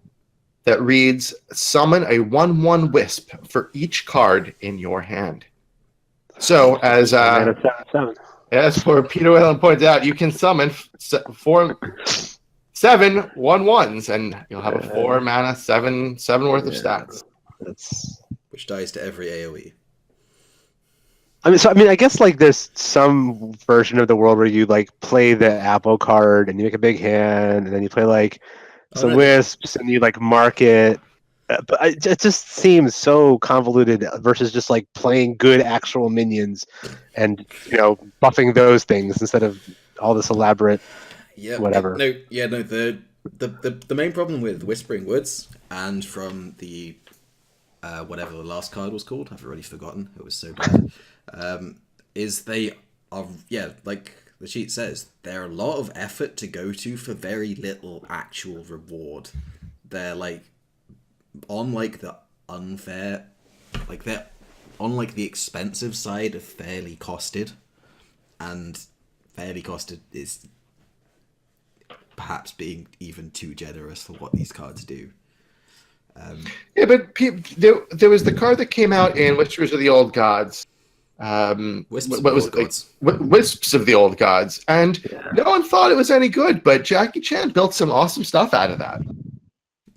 that reads, summon a 1/1 wisp for each card in your hand. So as for Peter Whalen pointed out, you can summon 7 1/1s, and you'll have a 4 mana 7 worth of stats. Which dies to every AoE. I mean, I guess like there's some version of the world where you like play the apple card and you make a big hand, and then you play like some wisps and you like mark it. But it just seems so convoluted versus just like playing good actual minions and buffing those things instead of all this elaborate whatever. The main problem with Whispering Woods and from the whatever the last card was called, I've already forgotten. It was so bad. Is they are like the cheat says, they're a lot of effort to go to for very little actual reward. They're like on like the unfair, like they're on like the expensive side of fairly costed, and fairly costed is perhaps being even too generous for what these cards do. But there was the card that came out in Whispers of the Old Gods. Wisps of the Old Gods, and no one thought it was any good, but Jackie Chan built some awesome stuff out of that.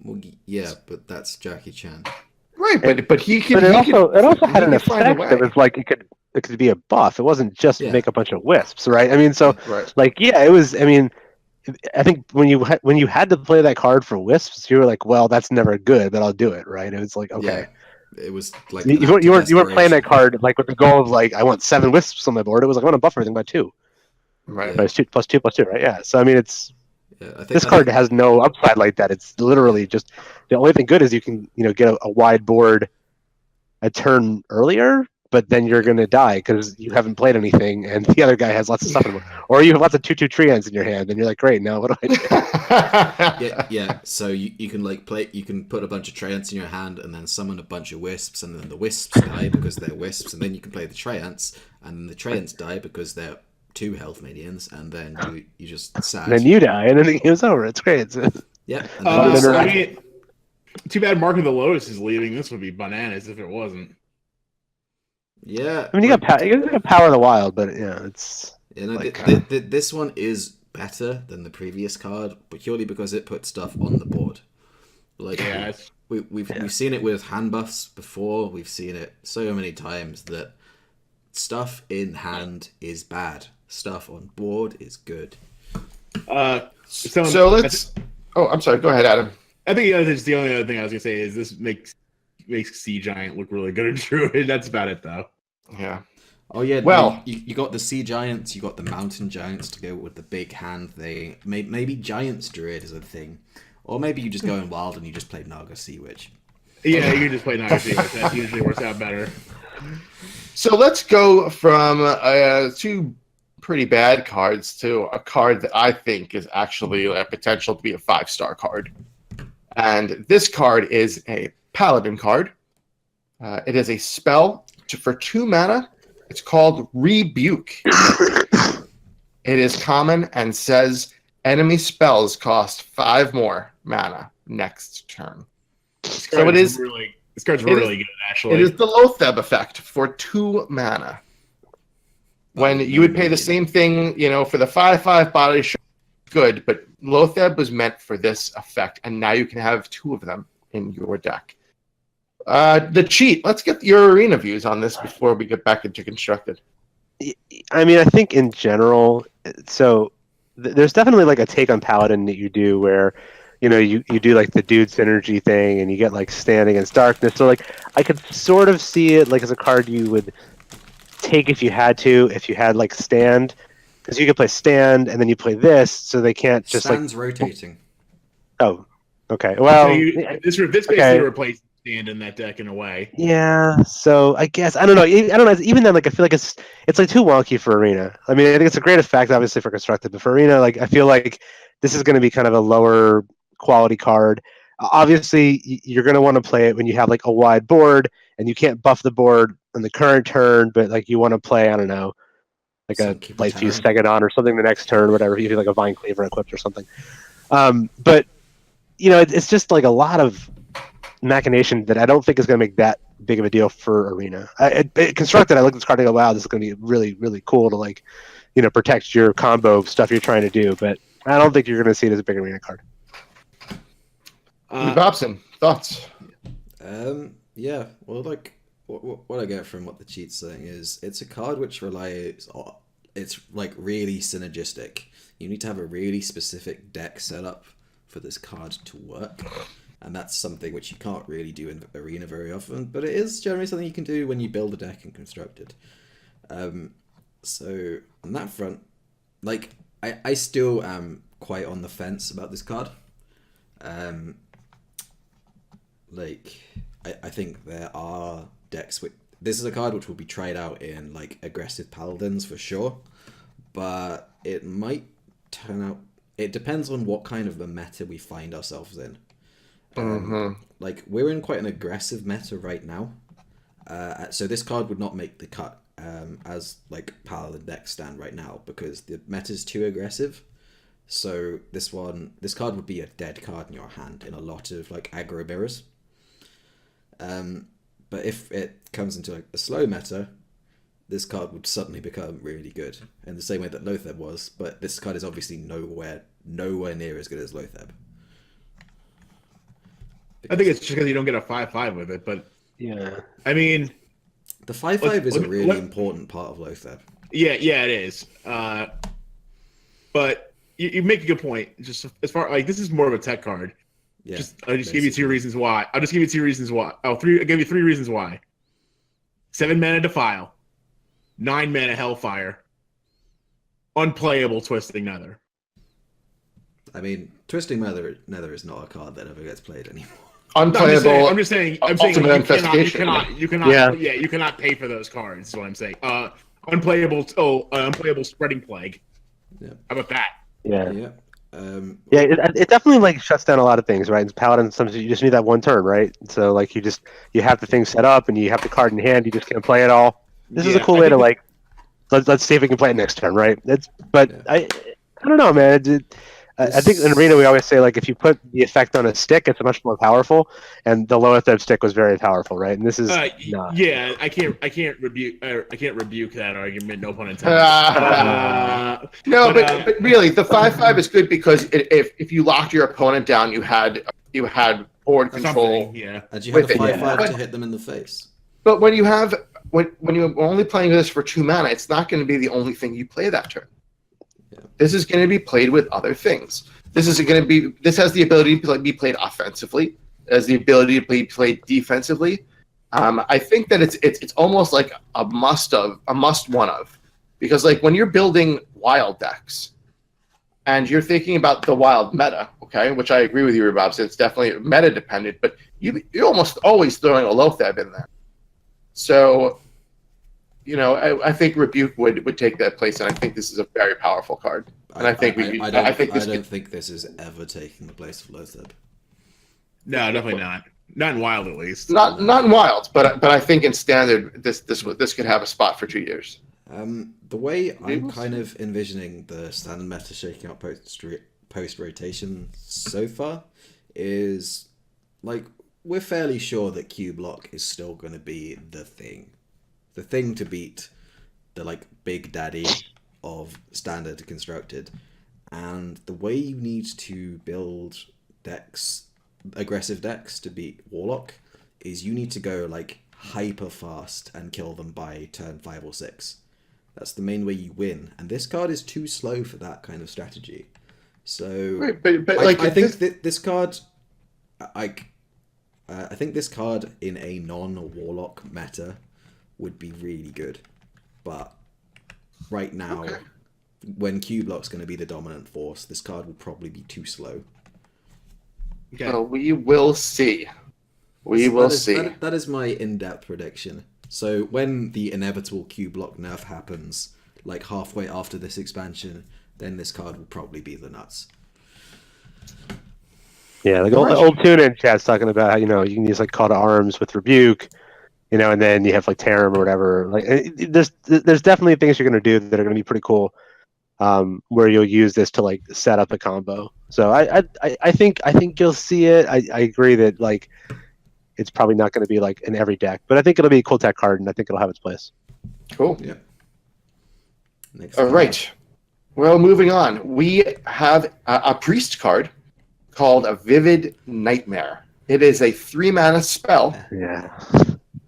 Well, yeah, but that's Jackie Chan, right? But he could. But it also had an find a effect way. that was like it could be a buff. It wasn't just make a bunch of wisps, right? I mean, so it was. I mean, I think when you had to play that card for wisps, you were like, well, that's never good, but I'll do it, right? It was like, okay. Yeah. It was like you weren't playing that card like with the goal of like I want 7 wisps on my board. It was like I want to buff everything by 2. Right. But it's 2 plus 2 plus 2, right? Yeah. So I mean, this card has no upside like that. It's literally just the only thing good is you can get a wide board a turn earlier, but then you're gonna die because you haven't played anything, and the other guy has lots of stuff in the board. Or you have lots of 2/2 treants in your hand, and you're like, great, now what do I do? yeah. So you can like play. You can put a bunch of treants in your hand, and then summon a bunch of wisps, and then the wisps die because they're wisps, and then you can play the treants, and then the treants die because they're 2 health minions, and then you just sad. And then you die, and then the game's over. It's great. Yeah. I mean, too bad Mark of the Lotus is leaving. This would be bananas if it wasn't. Yeah. I mean, you got Power of the Wild, but it's. This one is better than the previous card, but purely because it puts stuff on the board. Like we've seen it with hand buffs before. We've seen it so many times that stuff in hand is bad. Stuff on board is good. So let's. Oh, I'm sorry. Go ahead, Adam. I think the only other thing I was gonna say is this makes Sea Giant look really good in Druid. That's about it, though. Yeah. Oh yeah. Well, you got the Sea Giants, you got the Mountain Giants to go with the big hand thing. Maybe Giants Druid is a thing, or maybe you just go in wild and you just play Naga Sea Witch. Yeah, you can just play Naga Sea Witch. That usually works out better. So let's go from 2 pretty bad cards to a card that I think is actually a potential to be a 5-star card. And this card is a Paladin card. It is a spell for 2 mana. It's called Rebuke. It is common and says enemy spells cost 5 more mana next turn. So it is really. This card's really good, actually. It is the Lotheb effect for 2 mana. When you would pay the same thing, for the 5/5 body shot, good, but Lotheb was meant for this effect, and now you can have 2 of them in your deck. TheCheat, let's get your arena views on this before we get back into constructed. I mean, I think in general, so there's definitely like a take on Paladin that you do where, you do like the dude synergy thing and you get like stand against darkness. So like I could sort of see it like as a card you would take if you had like stand, because you could play stand and then you play this, so they can't just Stand's rotating. Oh, okay. Well, this basically replaced stand in that deck in a way. Yeah. So I guess I don't know. Even then, like I feel like it's like too wonky for arena. I mean, I think it's a great effect, obviously, for constructed, but for arena, like I feel like this is going to be kind of a lower quality card. Obviously, you're going to want to play it when you have like a wide board and you can't buff the board on the current turn, but like you want to play, I don't know, like a Light Fuse Stegodon or something the next turn, whatever. You do like a Vine Cleaver equipped or something. But it's just like a lot of machination that I don't think is going to make that big of a deal for arena. Constructed, I look at this card and go, wow, this is going to be really, really cool to like, protect your combo stuff you're trying to do. But I don't think you're going to see it as a big arena card. Bobson, thoughts? Yeah, well, like what I get from what TheCheat's saying is it's a card which relies on, it's like really synergistic. You need to have a really specific deck setup for this card to work, and that's something which you can't really do in arena very often, but it is generally something you can do when you build a deck and construct it. So on that front, like I still am quite on the fence about this card. I think there are decks which this is a card which will be tried out in like aggressive paladins for sure, but it might turn out. It depends on what kind of a meta we find ourselves in. Like we're in quite an aggressive meta right now, so this card would not make the cut as like paladin decks stand right now because the meta is too aggressive. So this card would be a dead card in your hand in a lot of like aggro mirrors. But if it comes into like a slow meta, this card would suddenly become really good in the same way that Lotheb was. But this card is obviously nowhere near as good as Lotheb. I think it's just because you don't get a 5/5 with it, but yeah, I mean, the 5/5 is a really important part of Lotheb. Yeah, it is. But you make a good point. Just as far like this is more of a tech card. Yeah, I'll just give you 2 reasons why. I'll give you 3 reasons why. 7 mana Defile, 9 mana Hellfire, unplayable Twisting Nether. I mean, Twisting Nether is not a card that ever gets played anymore. Unplayable. No, I'm just saying you cannot pay for those cards. Is what I'm saying. Unplayable Spreading Plague. Yeah. How about that? Yeah. It definitely like shuts down a lot of things, right? In Paladin, sometimes you just need that one turn, right? So like you have the thing set up and you have the card in hand, you just can't play it all. This is a cool way to like let's see if we can play it next turn, right? I don't know, man. I think in arena we always say like if you put the effect on a stick, it's much more powerful, and the Lotheb stick was very powerful, right? And this is not. Yeah, I can't rebuke that argument. No pun intended. But really, the 5/5 is good because if you locked your opponent down, you had board control. Yeah, and you had a 5/5 to hit them in the face. But when you're only playing this for 2 mana, it's not going to be the only thing you play that turn. This is going to be played with other things. This has the ability to be played offensively, has the ability to be played defensively. I think that it's almost like a must one of, because like when you're building wild decks, and you're thinking about the wild meta, okay, which I agree with you, Bob. So it's definitely meta dependent, but you're almost always throwing a Lotheb in there. So. I think Rebuke would take that place, and I think this is a very powerful card. And I don't think this is ever taking the place of Lotheb. No, definitely not. Not in wild, at least. Not in wild, but I think in standard this could have a spot for 2 years. The way I'm kind of envisioning the standard meta shaking out post rotation so far is like we're fairly sure that Q block is still going to be the thing to beat the like big daddy of standard constructed, and the way you need to build decks, aggressive decks to beat Warlock, is you need to go like hyper fast and kill them by turn 5 or 6. That's the main way you win, and this card is too slow for that kind of strategy. So Right, but like I think this card, I think this card in a non-Warlock meta would be really good, but right now, when Q block's going to be the dominant force, this card will probably be too slow. Okay. Well, we will see. That is my in-depth prediction. So when the inevitable Q block nerf happens, like halfway after this expansion, then this card will probably be the nuts. Yeah, like old tuna in chat's talking about how, you know, you can use like call to arms with Rebuke, you know, and then you have like tear 'em or whatever. Like there's definitely things you're gonna do that are gonna be pretty cool, where you'll use this to like set up a combo. So I think you'll see it. I agree that like it's probably not going to be like in every deck, but I think it'll be a cool tech card, and I think it'll have its place. Cool. Yeah. Next All card. right. Well, moving on. We have a priest card called a Vivid Nightmare. It is a 3-mana spell, Yeah.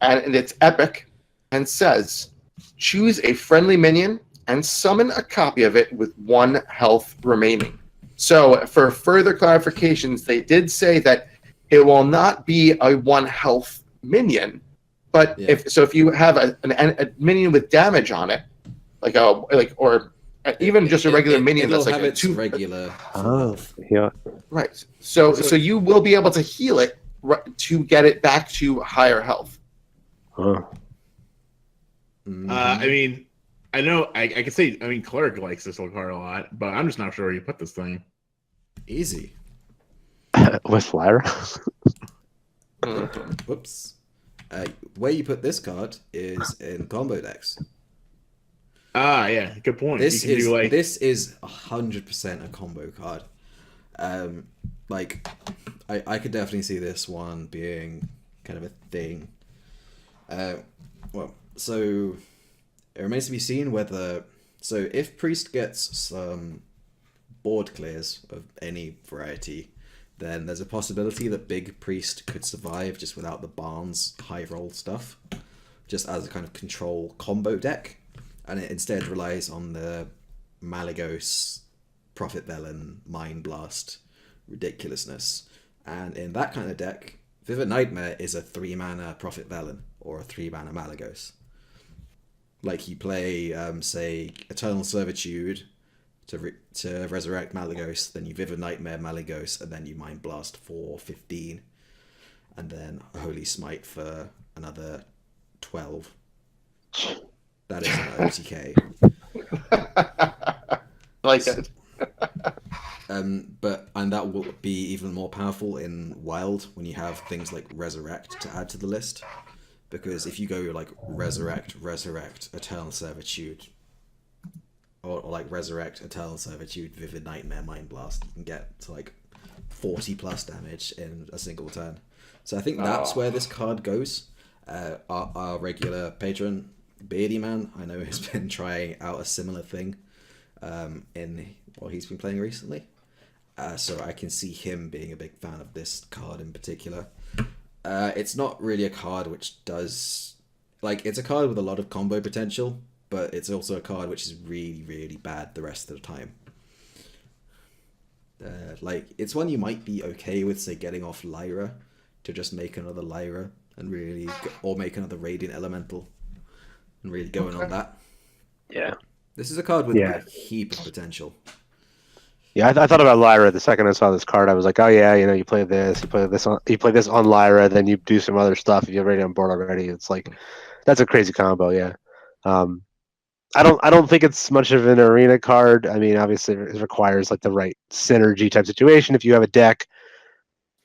and it's epic, and says, choose a friendly minion and summon a copy of it with 1 health remaining. So, for further clarifications, they did say that it will not be a 1 health minion, but if you have a minion with damage on it, or even just a regular minion that's like have a its 2 regular. Oh, yeah. right. So you will be able to heal it to get it back to higher health. Oh. I mean, I know I can say. I mean, Cleric likes this little card a lot, but I'm just not sure where you put this thing. Easy. With Lyra. Whoops. Where you put this card is in combo decks. Ah, yeah, good point. This You can is do, like, 100% a combo card. Like I could definitely see this one being kind of a thing. Well, so it remains to be seen whether. So if Priest gets some board clears of any variety, then there's a possibility that Big Priest could survive just without the Barnes high roll stuff, just as a kind of control combo deck, and it instead relies on the Malygos, Prophet Velen, Mind Blast ridiculousness. And in that kind of deck, Vivid Nightmare is a 3-mana Prophet Velen or a 3-mana Malygos. Like you play, say, Eternal Servitude to resurrect Malygos, then you Vivid Nightmare Malygos, and then you Mind Blast for 15, and then a Holy Smite for another 12. That is an OTK. Like it. And that will be even more powerful in Wild when you have things like Resurrect to add to the list. Because if you go like Resurrect, Eternal Servitude, or like Resurrect, Eternal Servitude, Vivid Nightmare, Mind Blast, you can get to like 40 plus damage in a single turn. So I think that's where this card goes. Our regular patron, Beardy Man, I know has been trying out a similar thing in what he's been playing recently. So I can see him being a big fan of this card in particular. It's not really a card which does... Like, it's a card with a lot of combo potential, but it's also a card which is really, really bad the rest of the time. Like, it's one you might be okay with, say, getting off Lyra to just make another Lyra and really... Or make another Radiant Elemental and really going on that. Yeah. This is a card with a heap of potential. Yeah, I thought about Lyra the second I saw this card. I was like, oh yeah, you know, you play this on Lyra, then you do some other stuff. If you're already on board already, it's like that's a crazy combo. Yeah, I don't think it's much of an arena card. I mean, obviously, it requires like the right synergy type situation. If you have a deck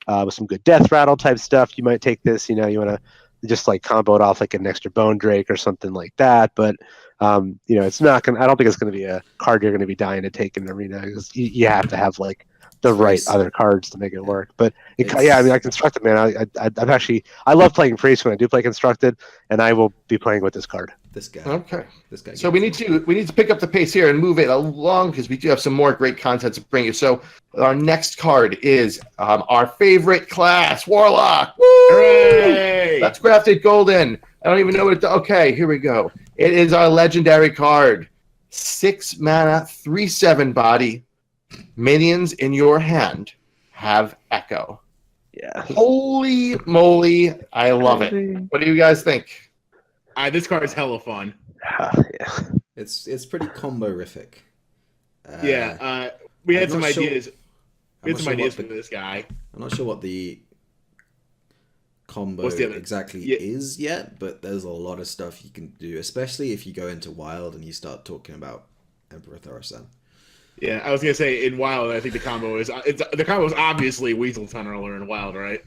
with some good death rattle type stuff, you might take this. You know, you want to just like combo it off like an extra Bone Drake or something like that. But you know, it's not gonna. I don't think it's gonna be a card you're gonna be dying to take in an arena, because you have to have like the right other cards to make it work. But I mean, I constructed, man. I love playing priest when I do play constructed, and I will be playing with this card. This guy. Okay. This guy. So we need to pick up the pace here and move it along, because we do have some more great content to bring you. So our next card is our favorite class, Warlock. Woo! Hooray! Let's craft it golden. I don't even know what it does. Okay, here we go. It is our legendary card. 6 mana, 3/7 body. Minions in your hand have Echo. Yeah. Holy moly, I love it. What do you guys think? This card is hella fun. Yeah. It's pretty combo-rific. We had some not sure- ideas. We had some ideas for what this guy. I'm not sure what the combo What's the other- exactly Yeah. is yet, but there's a lot of stuff you can do, especially if you go into Wild and you start talking about Emperor Thorsan. Yeah, I was gonna say in Wild, I think the combo is obviously Weasel Tunneler in Wild, right?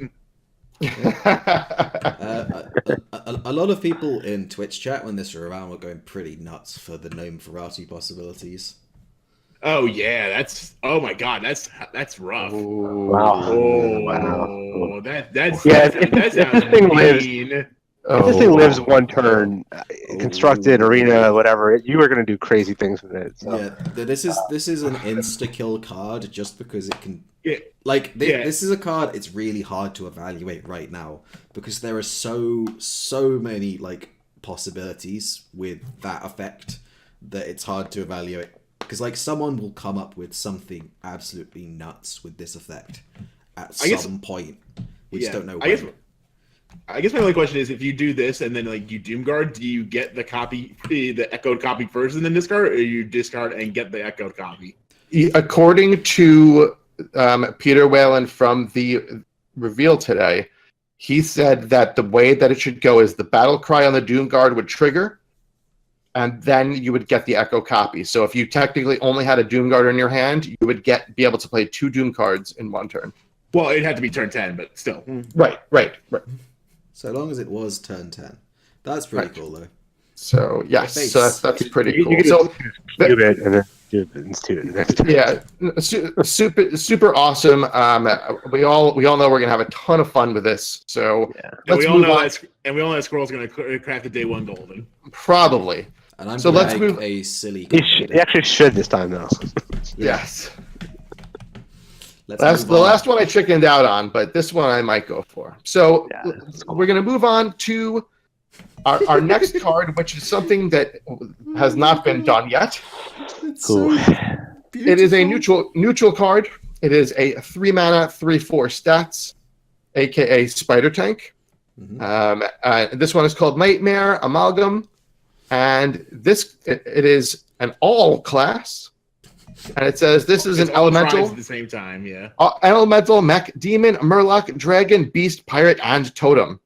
A lot of people in Twitch chat when this were around were going pretty nuts for the Gnome Ferrati possibilities. Oh yeah, oh my god, that's rough. Wow. Oh, that's Yeah, that sounds this thing lives- mean. If this thing lives one turn, constructed, arena, whatever, you are going to do crazy things with it. So. Yeah, this is an insta-kill card just because it can... Yeah. This is a card it's really hard to evaluate right now because there are so many like possibilities with that effect that it's hard to evaluate. Because like someone will come up with something absolutely nuts with this effect at some point. We just don't know when. I guess my only question is, if you do this and then like you Doomguard, do you get the echoed copy first and then discard, or you discard and get the echoed copy? According to Peter Whalen from the reveal today, he said that the way that it should go is the battle cry on the Doomguard would trigger, and then you would get the echo copy. So if you technically only had a Doomguard in your hand, you would be able to play 2 Doom cards in one turn. Well, it'd have to be turn 10, but still. Right. So long as it was turn 10. That's pretty cool, though. So, yes, so that's pretty cool. You can so, do it and then do it institute it next time. Yeah, super awesome. We all know we're gonna have a ton of fun with this. So we all know that Squirrel's gonna craft the day 1 golden. Probably. And I'm so gonna let's make move. a silly. He actually should this time, though. Yes. Let's The last one I chickened out on, but this one I might go for. So we're going to move on to our next card, which is something that has not been done yet. It's Cool. It is a neutral card. It is a 3 mana, 3/4 stats, aka Spider Tank. Mm-hmm. This one is called Nightmare Amalgam, and it is an all class. And it says this is an elemental at the same time, yeah. Elemental, mech, demon, murloc, dragon, beast, pirate, and totem.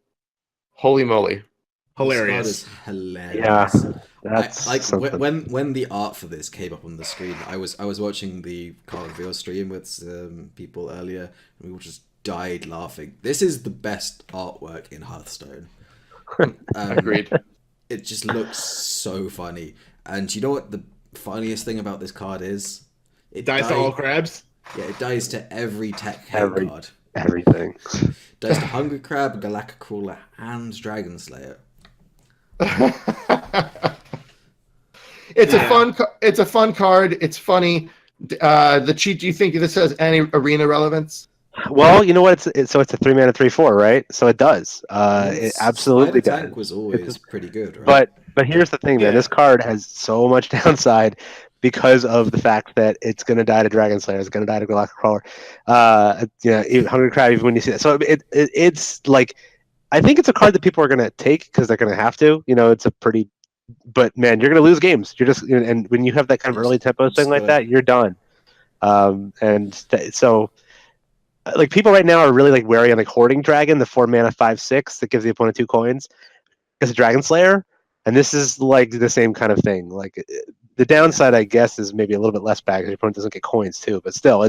Holy moly! Hilarious. This card is hilarious. Yeah, that's like something. when the art for this came up on the screen, I was watching the card reveal stream with some people earlier, and we all just died laughing. This is the best artwork in Hearthstone. Agreed. It just looks so funny, and you know what the funniest thing about this card is? It dies to all crabs? Yeah, it dies to every tech card. Everything. Dies to Hungry Crab, Galactic Crawler, and Dragon Slayer. It's a fun card. It's funny. TheCheat, do you think this has any arena relevance? Well, you know what? It's a 3 mana 3/4, right? So it does. It absolutely Spider does. Tank was always pretty good, right? But here's the thing, man. This card has so much downside because of the fact that it's going to die to Dragon Slayer, it's going to die to Galactic Crawler. Even Hungry Crab, even when you see that. So it's like, I think it's a card that people are going to take because they're going to have to. It's a pretty, but man, you're going to lose games. You're just, and when you have that kind of early tempo thing like that, you're done. So like people right now are really like wary on like Hoarding Dragon, the 4 mana 5/6 that gives the opponent 2 coins. It's a Dragon Slayer. And this is like the same kind of thing. Like the downside, I guess, is maybe a little bit less bad because your opponent doesn't get coins too. But still,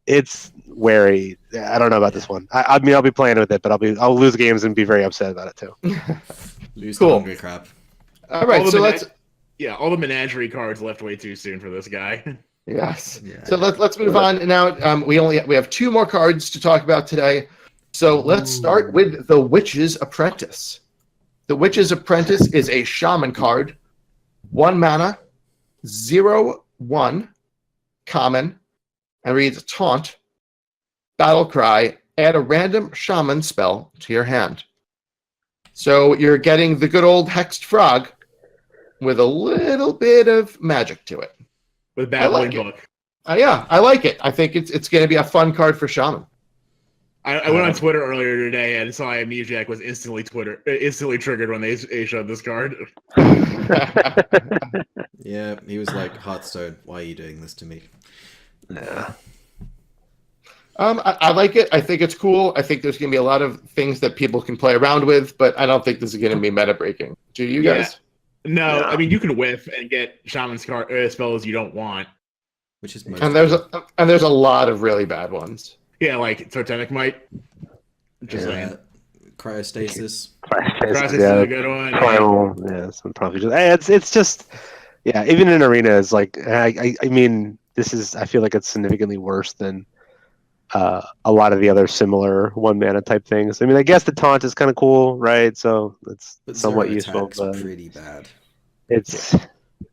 it's wary. I don't know about this one. I mean, I'll be playing with it, but I'll lose games and be very upset about it too. Lose Cool. to Hungry Crab. All right, so let's. Yeah, all the menagerie cards left way too soon for this guy. Yes. Yeah. So let's move on now. We have 2 more cards to talk about today. So let's start with the Witch's Apprentice. The Witch's Apprentice is a shaman card, 1 mana, 0/1, common, and reads taunt, battle cry, add a random shaman spell to your hand. So you're getting the good old hexed frog with a little bit of magic to it. With Babbling Book. Yeah, I like it. I think it's going to be a fun card for shaman. I went on Twitter earlier today and saw Amnesiac was instantly triggered when they showed this card. Yeah, he was like, Hearthstone, why are you doing this to me? Yeah. I like it. I think it's cool. I think there's going to be a lot of things that people can play around with, but I don't think this is going to be meta breaking. Do you guys? No, Yeah. I mean you can whiff and get shaman's spells you don't want. Which is most And there's a lot of really bad ones. Yeah, like Totemic Might. Just saying. Cryostasis. Cryostasis is Yeah. a good one. Primal, yeah, some probably just it's just even in arena is like I mean this is I feel like it's significantly worse than a lot of the other similar 1 mana type things. I mean I guess the taunt is kind of cool, right? So it's But somewhat zero useful, attack's but pretty bad. it's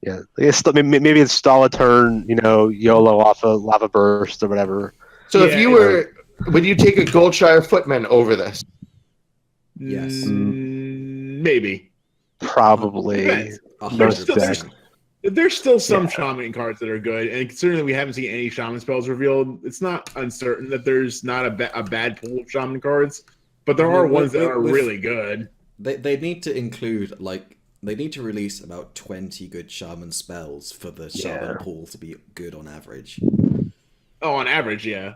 maybe it's stall a turn, YOLO off a lava burst or whatever. So Yeah, if you would you take a Goldshire Footman over this? Yes. Maybe. Probably. Depends. Most 100%. decks. There's still some shaman cards that are good, and considering that we haven't seen any shaman spells revealed, it's not uncertain that there's not a bad pool of shaman cards, but there are ones that are really good. They need to include, they need to release about 20 good shaman spells for the shaman pool to be good on average. Oh, on average, yeah.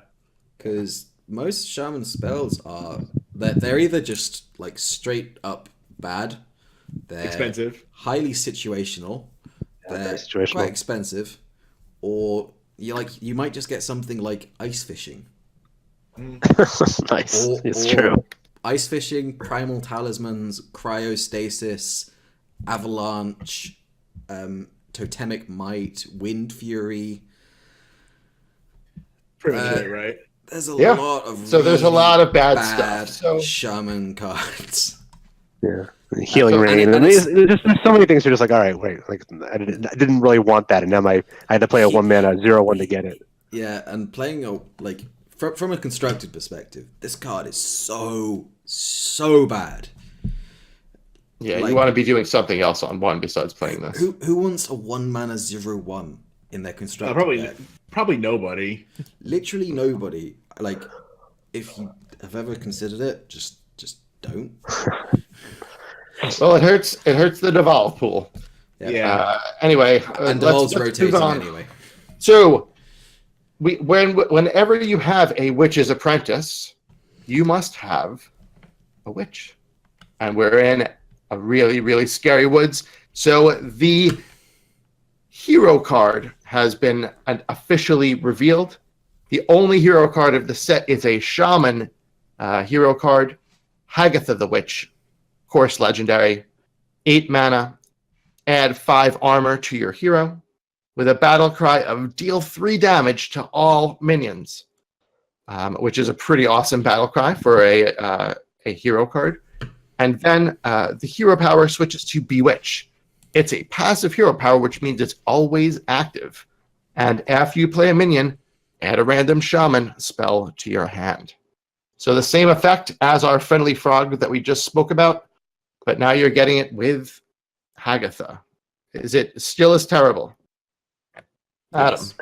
Because most shaman spells they're either just like straight up bad, they're Expensive. highly situational, they're very situational. quite expensive, or you might just get something like ice fishing. Nice. It's true. Ice fishing, primal talismans, cryostasis, avalanche, totemic might, wind fury. Pretty much it, right? There's a Yeah. lot of There's a lot of bad stuff. So shaman cards. Yeah. Healing So- rain. and There's so many things. You're just like, all right, wait. Like I didn't really want that, and now I had to play a 1 mana 0/1 to get it. Yeah, and playing from a constructed perspective, this card is so bad. yeah, like- you want to be doing something else on 1 besides playing this. Who wants a 1 mana 0/1 in their constructed deck? Probably nobody. Literally nobody. Like, if you have ever considered it, just don't. Well, it hurts the Devolve pool. Yeah. Anyway, And the let's ball's move rotating on. anyway. So, whenever you have a Witch's Apprentice, you must have a witch, and we're in a really, really scary woods. So the hero card has been officially revealed. The only hero card of the set is a shaman hero card, Hagatha the Witch, of course, legendary, 8 mana, add 5 armor to your hero, with a battle cry of deal 3 damage to all minions, which is a pretty awesome battle cry for a hero card. And then the hero power switches to Bewitch. It's a passive hero power, which means it's always active. And after you play a minion, add a random shaman spell to your hand. So the same effect as our friendly frog that we just spoke about, but now you're getting it with Hagatha. Is it still as terrible? Adam. Yes.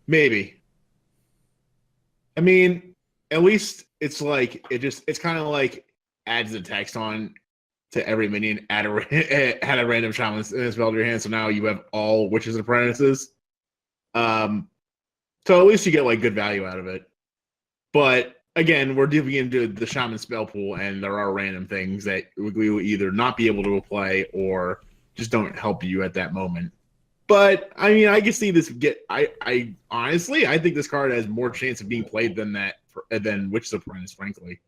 Maybe. I mean, at least it's kind of like adds the text on to every minion, add a random shaman spell to your hand, so now you have all Witches Apprentices. So at least you get good value out of it. But again, we're dipping into the shaman spell pool, and there are random things that we will either not be able to play or just don't help you at that moment. But I mean, I can see this get. I honestly, I think this card has more chance of being played than Witch Apprentice. Frankly,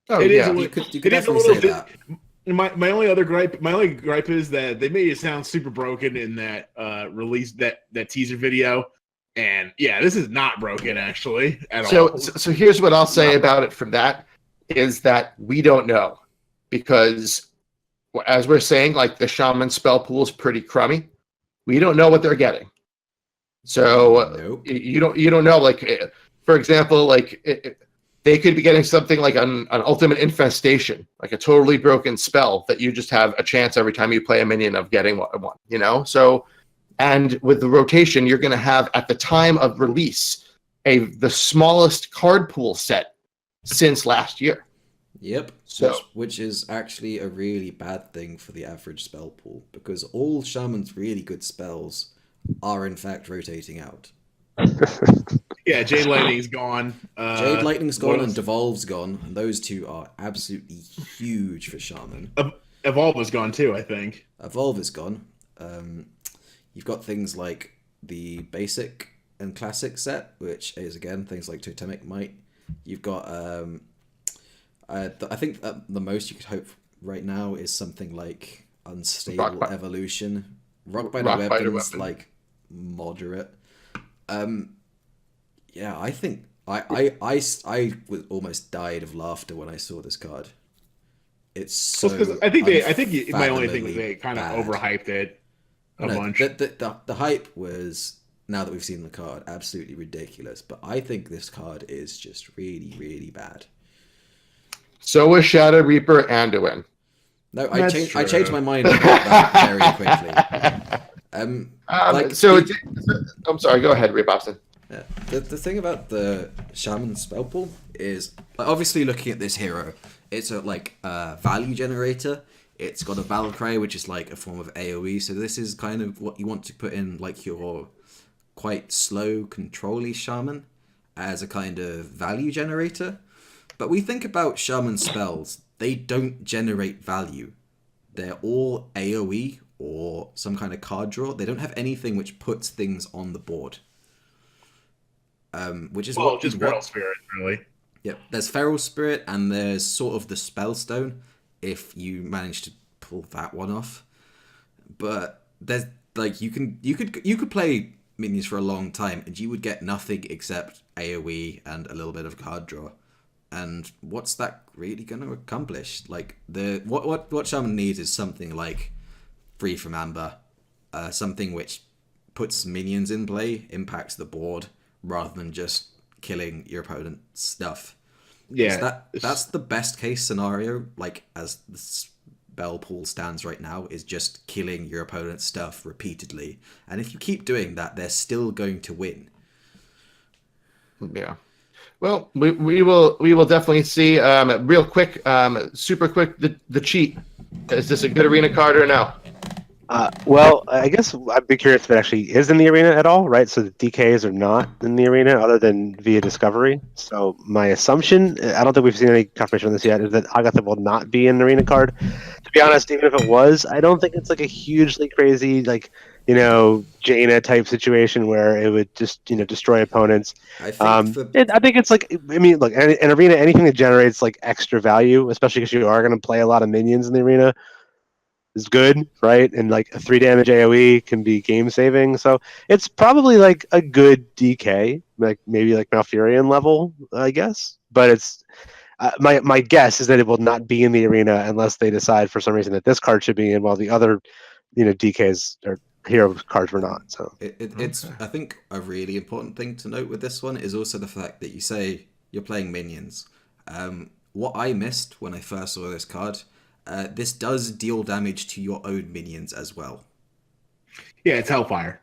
Oh it yeah. is. You could It is a definitely little say bit. that. My only gripe is that they made it sound super broken in that release that teaser video, and yeah, this is not broken actually at all. So here's what I'll say about it from that is that we don't know, because as we're saying, like the shaman spell pool is pretty crummy. We don't know what they're getting. So Nope. you don't know, like for example, like they could be getting something like an ultimate infestation, like a totally broken spell that you just have a chance every time you play a minion of getting one, you know? So, and with the rotation, you're going to have at the time of release the smallest card pool set since last year. Yep. So- Which is actually a really bad thing for the average spell pool, because all Shaman's really good spells are in fact rotating out. Yeah, Jade Lightning's gone. Jade Lightning's what gone else? and Devolve's gone, and those two are absolutely huge for Shaman. Evolve was gone too, I think. Evolve is gone. You've got things like the basic and classic set, which is again things like Totemic Might. You've got I think the most you could hope right now is something like Unstable Evolution. Rockbiter Weapons, like moderate. Yeah, I think I was almost died of laughter when I saw this card. It's so. Well, I think my only thing was they kind of overhyped it a bunch. The hype was, now that we've seen the card, absolutely ridiculous. But I think this card is just really, really bad. So was Shadow Reaper Anduin. No, I changed my mind about that very quickly. I'm sorry. Go ahead, Rebobson. Yeah. The thing about the Shaman spell pool is, like, obviously looking at this hero, it's a value generator. It's got a battle cry, which is like a form of AoE. So this is kind of what you want to put in, like, your quite slow, control-y Shaman as a kind of value generator. But we think about Shaman spells, they don't generate value. They're all AoE or some kind of card draw. They don't have anything which puts things on the board. Which is just Feral Spirit, really. Yep, there's Feral Spirit and there's sort of the Spellstone, if you manage to pull that one off. But there's like you could play minions for a long time and you would get nothing except AoE and a little bit of card draw. And what's that really going to accomplish? Like what Shaman needs is something like Free from Amber, something which puts minions in play, impacts the board, rather than just killing your opponent's stuff. Yeah, so that's the best case scenario. Like, as the spell pool stands right now, is just killing your opponent's stuff repeatedly. And if you keep doing that, they're still going to win. Yeah. Well, we will definitely see. Real quick, super quick. The cheat. Is this a good arena card or no? Well, I guess I'd be curious if it actually is in the arena at all, right? So the DKs are not in the arena other than via discovery. So my assumption, I don't think we've seen any confirmation on this yet, is that Agatha will not be an arena card. To be honest, even if it was, I don't think it's like a hugely crazy, like, Jaina type situation where it would just, destroy opponents. I think I think it's like, I mean, look, an arena, anything that generates like extra value, especially because you are going to play a lot of minions in the arena, is good, right? And like a 3 damage AoE can be game saving, so it's probably like a good DK, like maybe like Malfurion level, I guess. But it's my guess is that it will not be in the arena unless they decide for some reason that this card should be in, while the other, DKs or hero cards were not. So it's I think a really important thing to note with this one is also the fact that you say you're playing minions. What I missed when I first saw this card. This does deal damage to your own minions as well. Yeah, it's Hellfire.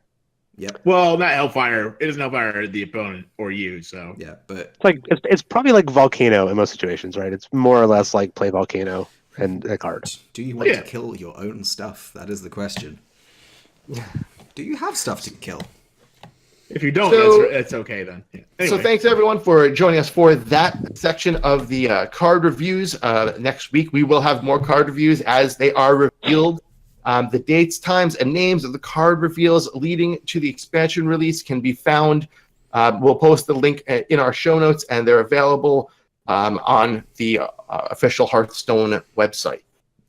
Yep. Well, not Hellfire. It isn't Hellfire the opponent or you. So yeah, but it's probably like Volcano in most situations, right? It's more or less like play Volcano and a card. Do you want to kill your own stuff? That is the question. Do you have stuff to kill? If you don't, that's okay then. Yeah. Anyway. So thanks everyone for joining us for that section of the card reviews. Next week we will have more card reviews as they are revealed The dates, times, and names of the card reveals leading to the expansion release can be found. We'll post the link in our show notes, and they're available on the official Hearthstone website.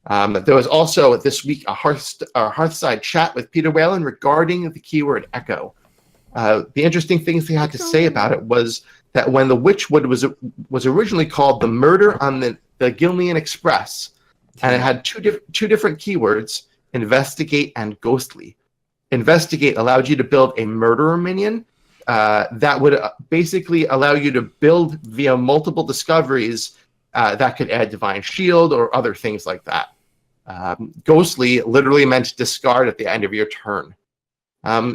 There was also this week a Hearthside chat with Peter Whalen regarding the keyword echo. The interesting things they had to say about it was that when the Witchwood was originally called the Murder on the Gilnean Express, and it had two different keywords, investigate and ghostly. Investigate allowed you to build a murderer minion that would basically allow you to build via multiple discoveries that could add divine shield or other things like that. Ghostly literally meant discard at the end of your turn.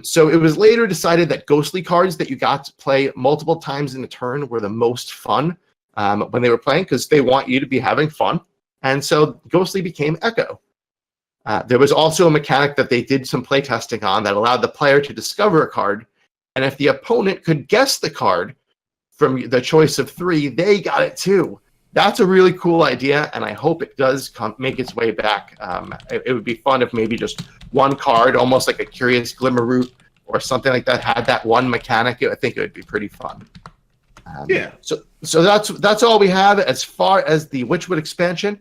So it was later decided that ghostly cards that you got to play multiple times in a turn were the most fun when they were playing, because they want you to be having fun. And so ghostly became echo. There was also a mechanic that they did some playtesting on that allowed the player to discover a card, and if the opponent could guess the card from the choice of 3, they got it too. That's a really cool idea, and I hope it does make its way back. It would be fun if maybe just one card, almost like a Curious Glimmerroot or something like that, had that one mechanic. I think it would be pretty fun. Yeah. So that's all we have as far as the Witchwood expansion.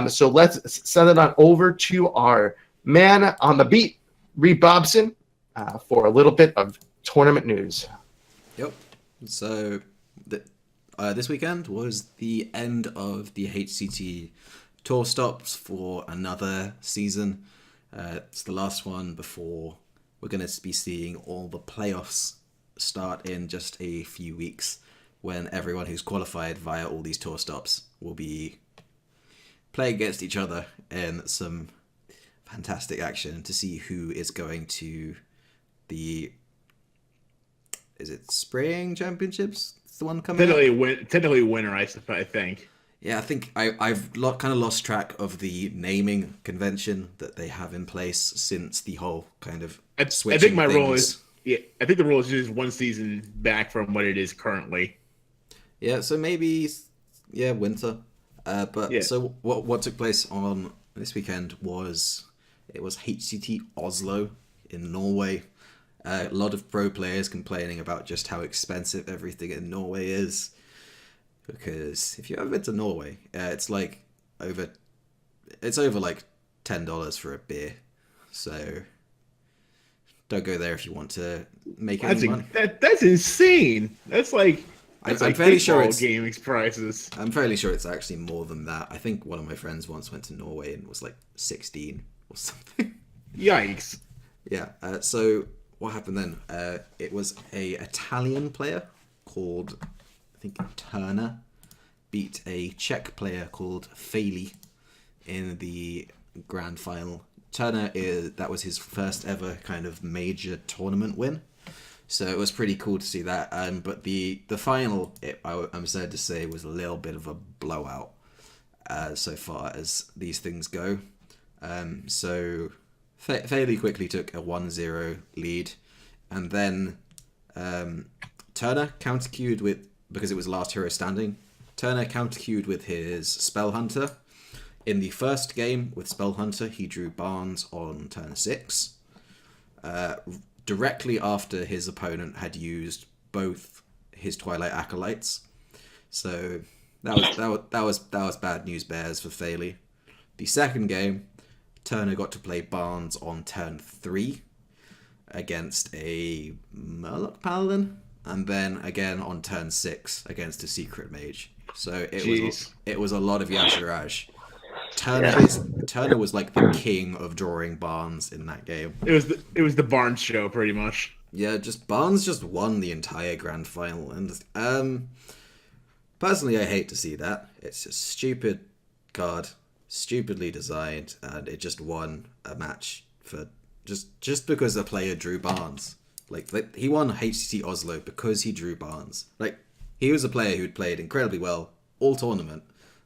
So let's send it on over to our man on the beat, Reed Bobson, for a little bit of tournament news. Yep. So this weekend was the end of the HCT tour stops for another season. It's the last one before we're going to be seeing all the playoffs start in just a few weeks, when everyone who's qualified via all these tour stops will be playing against each other in some fantastic action to see who is going to the... Is it Spring Championships? It's the one coming Technically winner, I think. Yeah, I think I've kind of lost track of the naming convention that they have in place since the whole kind of switching I think my things. role is... Yeah, I think the rule is just one season back from what it is currently. Yeah, so maybe winter. But yeah. So what took place on this weekend was HCT Oslo in Norway. A lot of pro players complaining about just how expensive everything in Norway is, because if you ever been to Norway, it's over like $10 for a beer. So don't go there if you want to make any money. That's insane. That's like I'm fairly sure it's gaming prices. I'm fairly sure it's actually more than that. I think one of my friends once went to Norway and it was like 16 or something. Yikes. Yeah. So what happened then? It was a Italian player called, I think, Turner, beat a Czech player called Faley in the grand final. Turner, that was his first ever kind of major tournament win. So it was pretty cool to see that. But the final, I'm sad to say, was a little bit of a blowout so far as these things go. So Faley quickly took a 1-0 lead. And then Turner counter-queued with, because it was last hero standing, Turner counter-queued with his Spell Hunter. In the first game with Spell Hunter, he drew Barnes on turn 6. Directly after his opponent had used both his Twilight Acolytes. So that was bad news bears for Faley. The second game, Turner got to play Barnes on turn 3 against a Murloc Paladin, and then again on turn 6 against a Secret Mage. So it was a lot of Yashiraj. Turner was like the king of drawing Barnes in that game. It was the Barnes show, pretty much. Yeah, Barnes just won the entire grand final, and personally, I hate to see that. It's a stupid card, stupidly designed, and it just won a match for just because a player drew Barnes. Like he won HCT Oslo because he drew Barnes. Like he was a player who'd played incredibly well all tournament.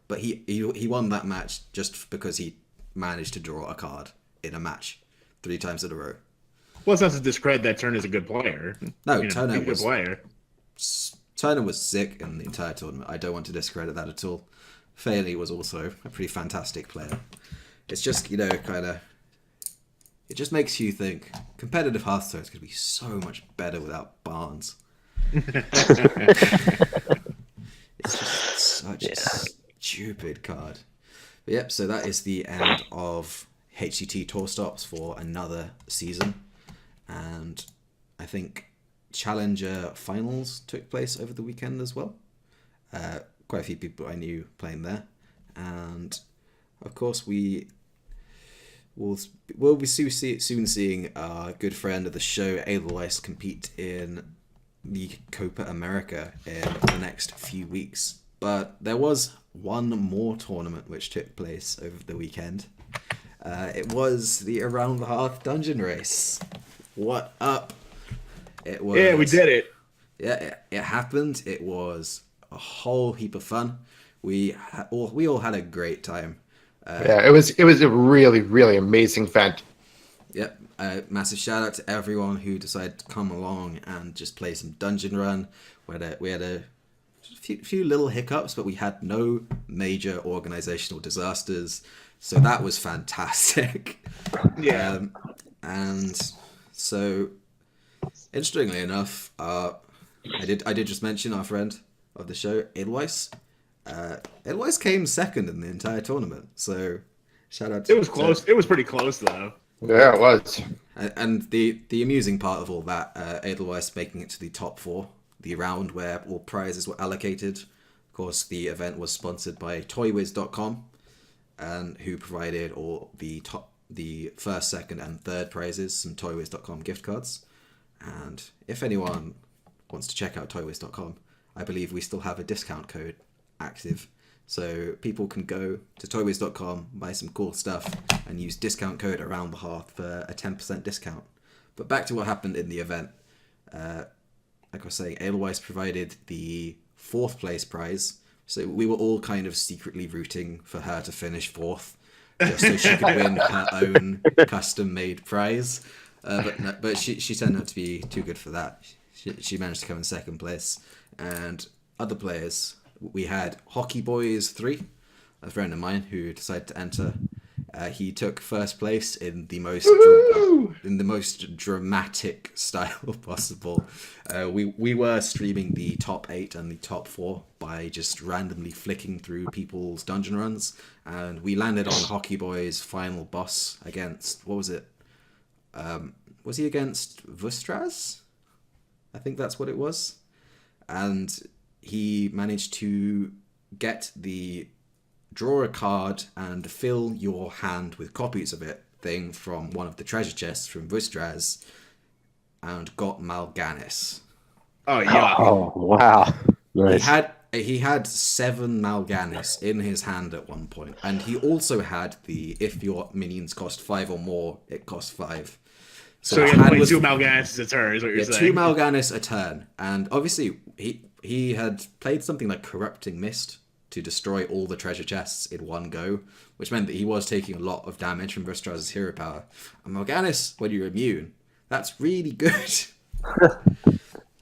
But he won that match just because he managed to draw a card in a match 3 times in a row. Well, it's not to discredit that Turner's a good player. No, Turner was a good player. Turner was sick in the entire tournament. I don't want to discredit that at all. Faley was also a pretty fantastic player. It's just, kind of it just makes you think competitive Hearthstone is going to be so much better without Barnes. It's just such a stupid card. But yep, so that is the end of HCT tour stops for another season. And I think Challenger finals took place over the weekend as well. Quite a few people I knew playing there. And of course, we'll be soon seeing our good friend of the show, Edelweiss, compete in the Copa America in the next few weeks. But there was one more tournament which took place over the weekend. It was the Around the Hearth Dungeon Race. What up? It was. Yeah, we did it. Yeah, it happened. It was a whole heap of fun. We all had a great time. It was a really, really amazing event. Yep. Massive shout out to everyone who decided to come along and just play some Dungeon Run. We had a few little hiccups, but we had no major organizational disasters. So that was fantastic. Yeah. And so, interestingly enough, I did just mention our friend of the show, Edelweiss. Edelweiss came second in the entire tournament. So shout out to... It was close. It was pretty close, though. Yeah, it was. And the amusing part of all that, Edelweiss making it to the top 4, the round where all prizes were allocated. Of course, the event was sponsored by toywiz.com, and who provided all the first, second, and third prizes, some toywiz.com gift cards. And if anyone wants to check out toywiz.com, I believe we still have a discount code active. So people can go to toywiz.com, buy some cool stuff, and use discount code Around the Hearth for a 10% discount. But back to what happened in the event. Like I was saying, Edelweiss provided the 4th place prize. So we were all kind of secretly rooting for her to finish 4th, just so she could win her own custom-made prize. But she turned out to be too good for that. She managed to come in 2nd place. And other players... We had Hockey Boys 3, a friend of mine who decided to enter. He took 1st place in the most dramatic style possible. We were streaming the top 8 and the top 4 by just randomly flicking through people's dungeon runs, and we landed on Hockey Boy's final boss against, what was it? Was he against Vustraz? I think that's what it was. And he managed to get the draw a card and fill your hand with copies of it thing from one of the treasure chests from Vustraz, and got Mal'Ganis. Oh, yeah. Oh, wow. Nice. He had 7 Mal'Ganis in his hand at one point, and he also had the if your minions cost 5 or more, it costs 5. So he had to play 2 Mal'Ganis a turn, is what you're saying. 2 Mal'Ganis a turn, and obviously he had played something like Corrupting Mist to destroy all the treasure chests in one go, which meant that he was taking a lot of damage from Vustraz's hero power. And Mal'Ganis, when you're immune, that's really good.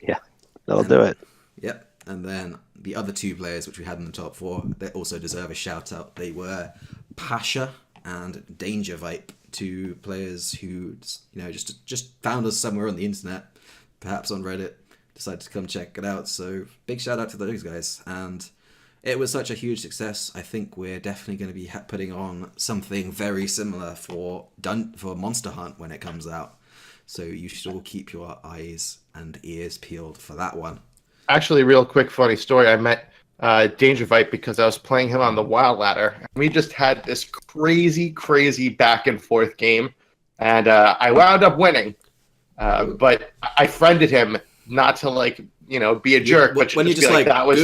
Yeah, that'll do it. Yep. And then the other 2 players which we had in the top 4, they also deserve a shout out. They were Pasha and Danger Vipe, 2 players who just found us somewhere on the internet, perhaps on Reddit, decided to come check it out. So big shout out to those guys. And it was such a huge success. I think we're definitely going to be putting on something very similar for Monster Hunt when it comes out. So you should all keep your eyes and ears peeled for that one. Actually, real quick funny story. I met Danger Vipe because I was playing him on the Wild Ladder. And we just had this crazy back and forth game. And I wound up winning. But I friended him not to be a jerk, but when you just that was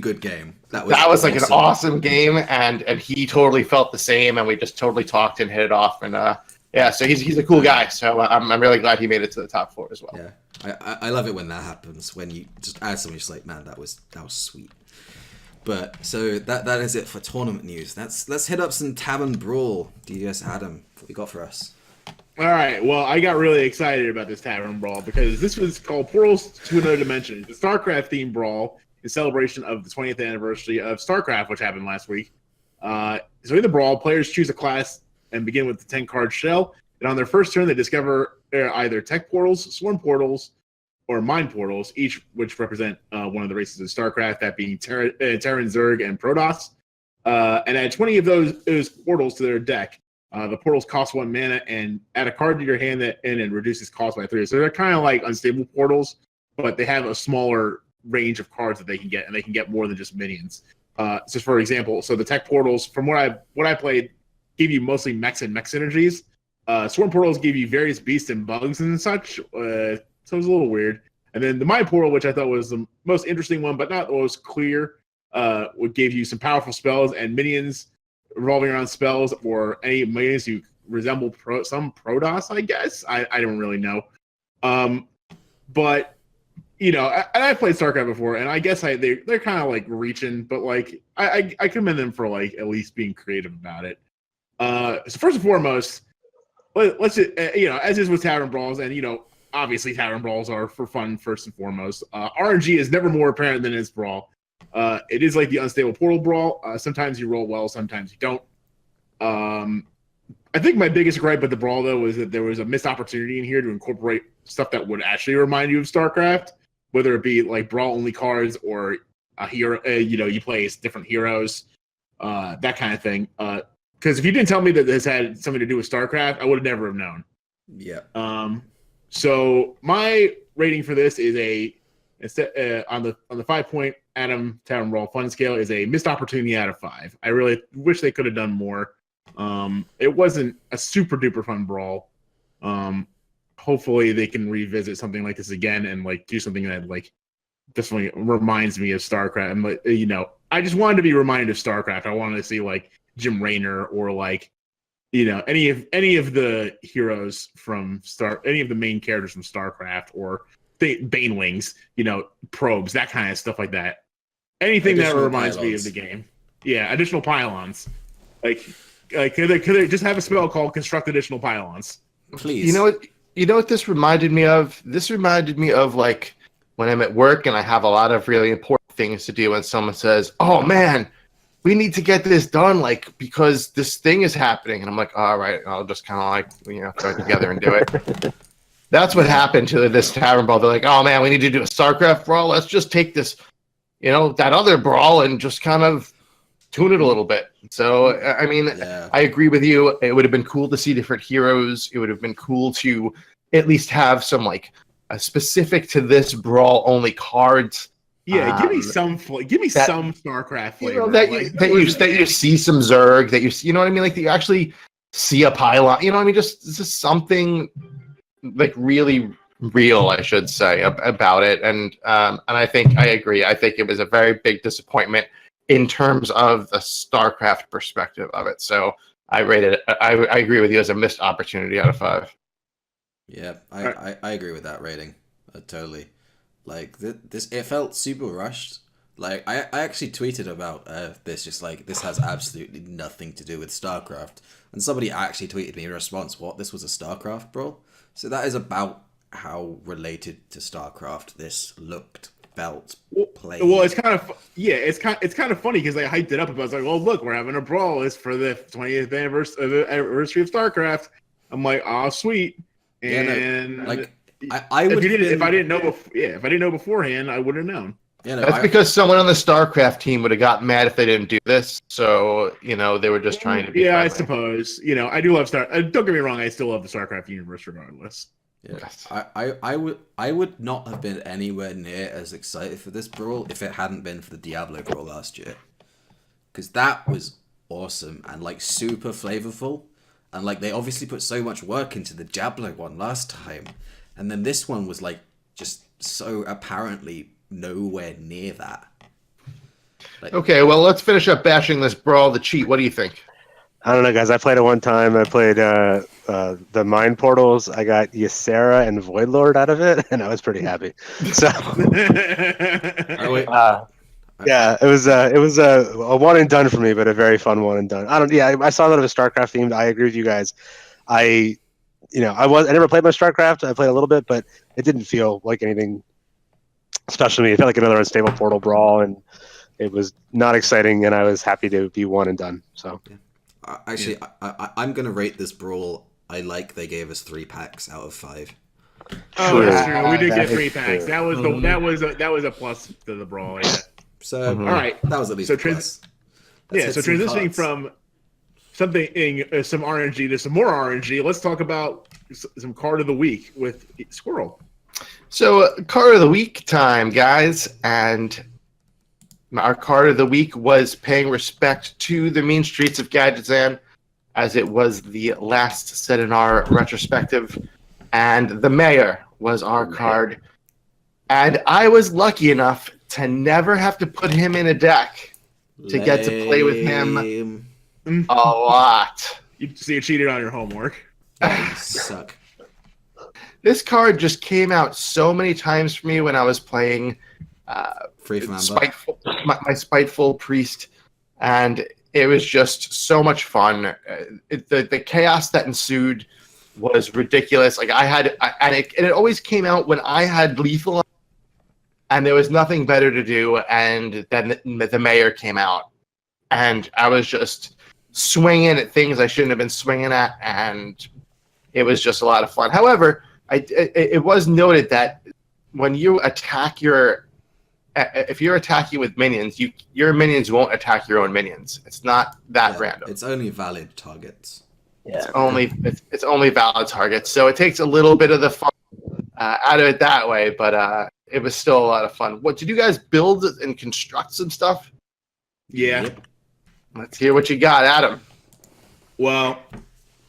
good game. That was awesome. Like an awesome game, and he totally felt the same, and we just totally talked and hit it off, and so he's a cool guy. So I'm really glad he made it to the top 4 as well. Yeah, I love it when that happens, when you just add something just like, man, that was sweet. But so that is it for tournament news. Let's hit up some Tavern Brawl. DS Adam, what you got for us? All right. Well, I got really excited about this Tavern Brawl because this was called Portals to Another Dimension. It's a StarCraft-themed brawl in celebration of the 20th anniversary of StarCraft, which happened last week. So in the brawl, players choose a class and begin with the 10-card shell. And on their first turn, they discover either tech portals, swarm portals, or mind portals, each which represent one of the races of StarCraft, that being Terran, Zerg, and Protoss. And add 20 of those portals to their deck. The portals cost 1 mana, and add a card to your hand and it reduces cost by 3. So they're kind of like unstable portals, but they have a smaller range of cards that they can get, and they can get more than just minions. So for example, so the tech portals, from what I played, give you mostly mechs and mech synergies. Swarm portals give you various beasts and bugs and such. So it was a little weird. And then the mind portal, which I thought was the most interesting one, but not the most clear, would give you some powerful spells and minions revolving around spells, or any minions who resemble some Protoss, I guess. I don't really know. But I played StarCraft before, and I guess they're kind of like reaching, but like I commend them for like at least being creative about it. So first and foremost, let's just, as is with Tavern Brawls, and obviously Tavern Brawls are for fun first and foremost. RNG is never more apparent than its brawl. It is like the unstable portal brawl. Sometimes you roll well, sometimes you don't. I think my biggest gripe with the brawl, though, was that there was a missed opportunity in here to incorporate stuff that would actually remind you of StarCraft, whether it be like brawl only cards or a hero. You play as different heroes, that kind of thing. Because if you didn't tell me that this had something to do with StarCraft, I would have never have known. Yeah. So my rating for this is on the 5-point Adam Tavern Brawl fun scale is a missed opportunity out of 5. I really wish they could have done more. It wasn't a super duper fun brawl. Hopefully they can revisit something like this again and like do something that like definitely reminds me of StarCraft. And like, I just wanted to be reminded of StarCraft. I wanted to see like Jim Raynor or like any of the heroes from any of the main characters from StarCraft, or Banewings, probes, that kind of stuff like that. Anything that reminds me of the game. Yeah, additional pylons. Like could they just have a spell called Construct Additional Pylons? Please. You know what this reminded me of? This reminded me of like when I'm at work and I have a lot of really important things to do, and someone says, "Oh man, we need to get this done, like, because this thing is happening." And I'm like, all right, I'll just kind of like, throw it together and do it. That's what happened to this Tavern Brawl. They're like, oh man, we need to do a StarCraft brawl. Let's just take this, that other brawl and just kind of tune it a little bit. So, I mean, yeah. I agree with you. It would have been cool to see different heroes. It would have been cool to at least have some like specific to this brawl only cards. Yeah, give me some some StarCraft flavor. That you see some Zerg, that you know what I mean? Like that you actually see a pylon. You know what I mean? Just something like really real, I should say, about it. And I think I agree. I think it was a very big disappointment in terms of the StarCraft perspective of it. So I rated it. I agree with you as a missed opportunity out of 5. Yeah, I agree with that rating. Totally. Like this, it felt super rushed. Like I actually tweeted about this, just like this has absolutely nothing to do with StarCraft, and somebody actually tweeted me in response, "What? This was a StarCraft brawl?" So that is about how related to StarCraft this looked, felt, played. Well, it's kind of funny because they hyped it up. I was like, "Well, look, we're having a brawl. It's for the 20th anniversary of StarCraft." I'm like, "Oh, sweet." And yeah, no, like. I would if I didn't know beforehand, I would have known. Yeah, no, that's because someone on the StarCraft team would have gotten mad if they didn't do this. So they were just trying to be. Yeah, friendly. I suppose. I do love don't get me wrong, I still love the StarCraft universe regardless. Yeah, yes. I would not have been anywhere near as excited for this brawl if it hadn't been for the Diablo brawl last year, because that was awesome and like super flavorful, and like they obviously put so much work into the Diablo one last time. And then this one was like just so apparently nowhere near that. Like, okay, well, let's finish up bashing this brawl. TheCheat, what do you think? I don't know, guys. I played it one time. I played the Mind Portals. I got Ysera and Voidlord out of it, and I was pretty happy. So, yeah, it was a one and done for me, but a very fun one and done. I saw that it was StarCraft themed. I agree with you guys. I never played much StarCraft. I played a little bit, but it didn't feel like anything special to me. It felt like another unstable portal brawl, and it was not exciting. And I was happy to be one and done. So, actually, I'm gonna rate this brawl I like they gave us 3 packs out of 5. Oh, that's true. We did That get 3 is packs. true. That was a plus to the brawl. Yeah. So All right. that was at least So a plus. Yeah. So hit some transitioning cards. from something some RNG to some more RNG, let's talk about some card of the week with Squirrel. So, card of the week time, guys. And our card of the week was paying respect to the mean streets of Gadgetzan, as it was the last set in our retrospective. And the Mayor was our card. And I was lucky enough to never have to put him in a deck to get to play with him Lame. a lot. So you cheated on your homework. You suck. This card just came out so many times for me when I was playing Free from Amber. Spiteful, my Spiteful Priest, and it was just so much fun. The chaos that ensued was ridiculous. Like it always came out when I had lethal, and there was nothing better to do. And then the Mayor came out, and I was just swinging at things I shouldn't have been swinging at, and it was just a lot of fun. However, it was noted that when you attack if you're attacking with minions, your minions won't attack your own minions. It's not that random. It's only valid targets. Yeah. It's only valid targets, so it takes a little bit of the fun out of it that way. But it was still a lot of fun. What did you guys build and construct some stuff? Yeah. Yep. Let's hear what you got, Adam. Well,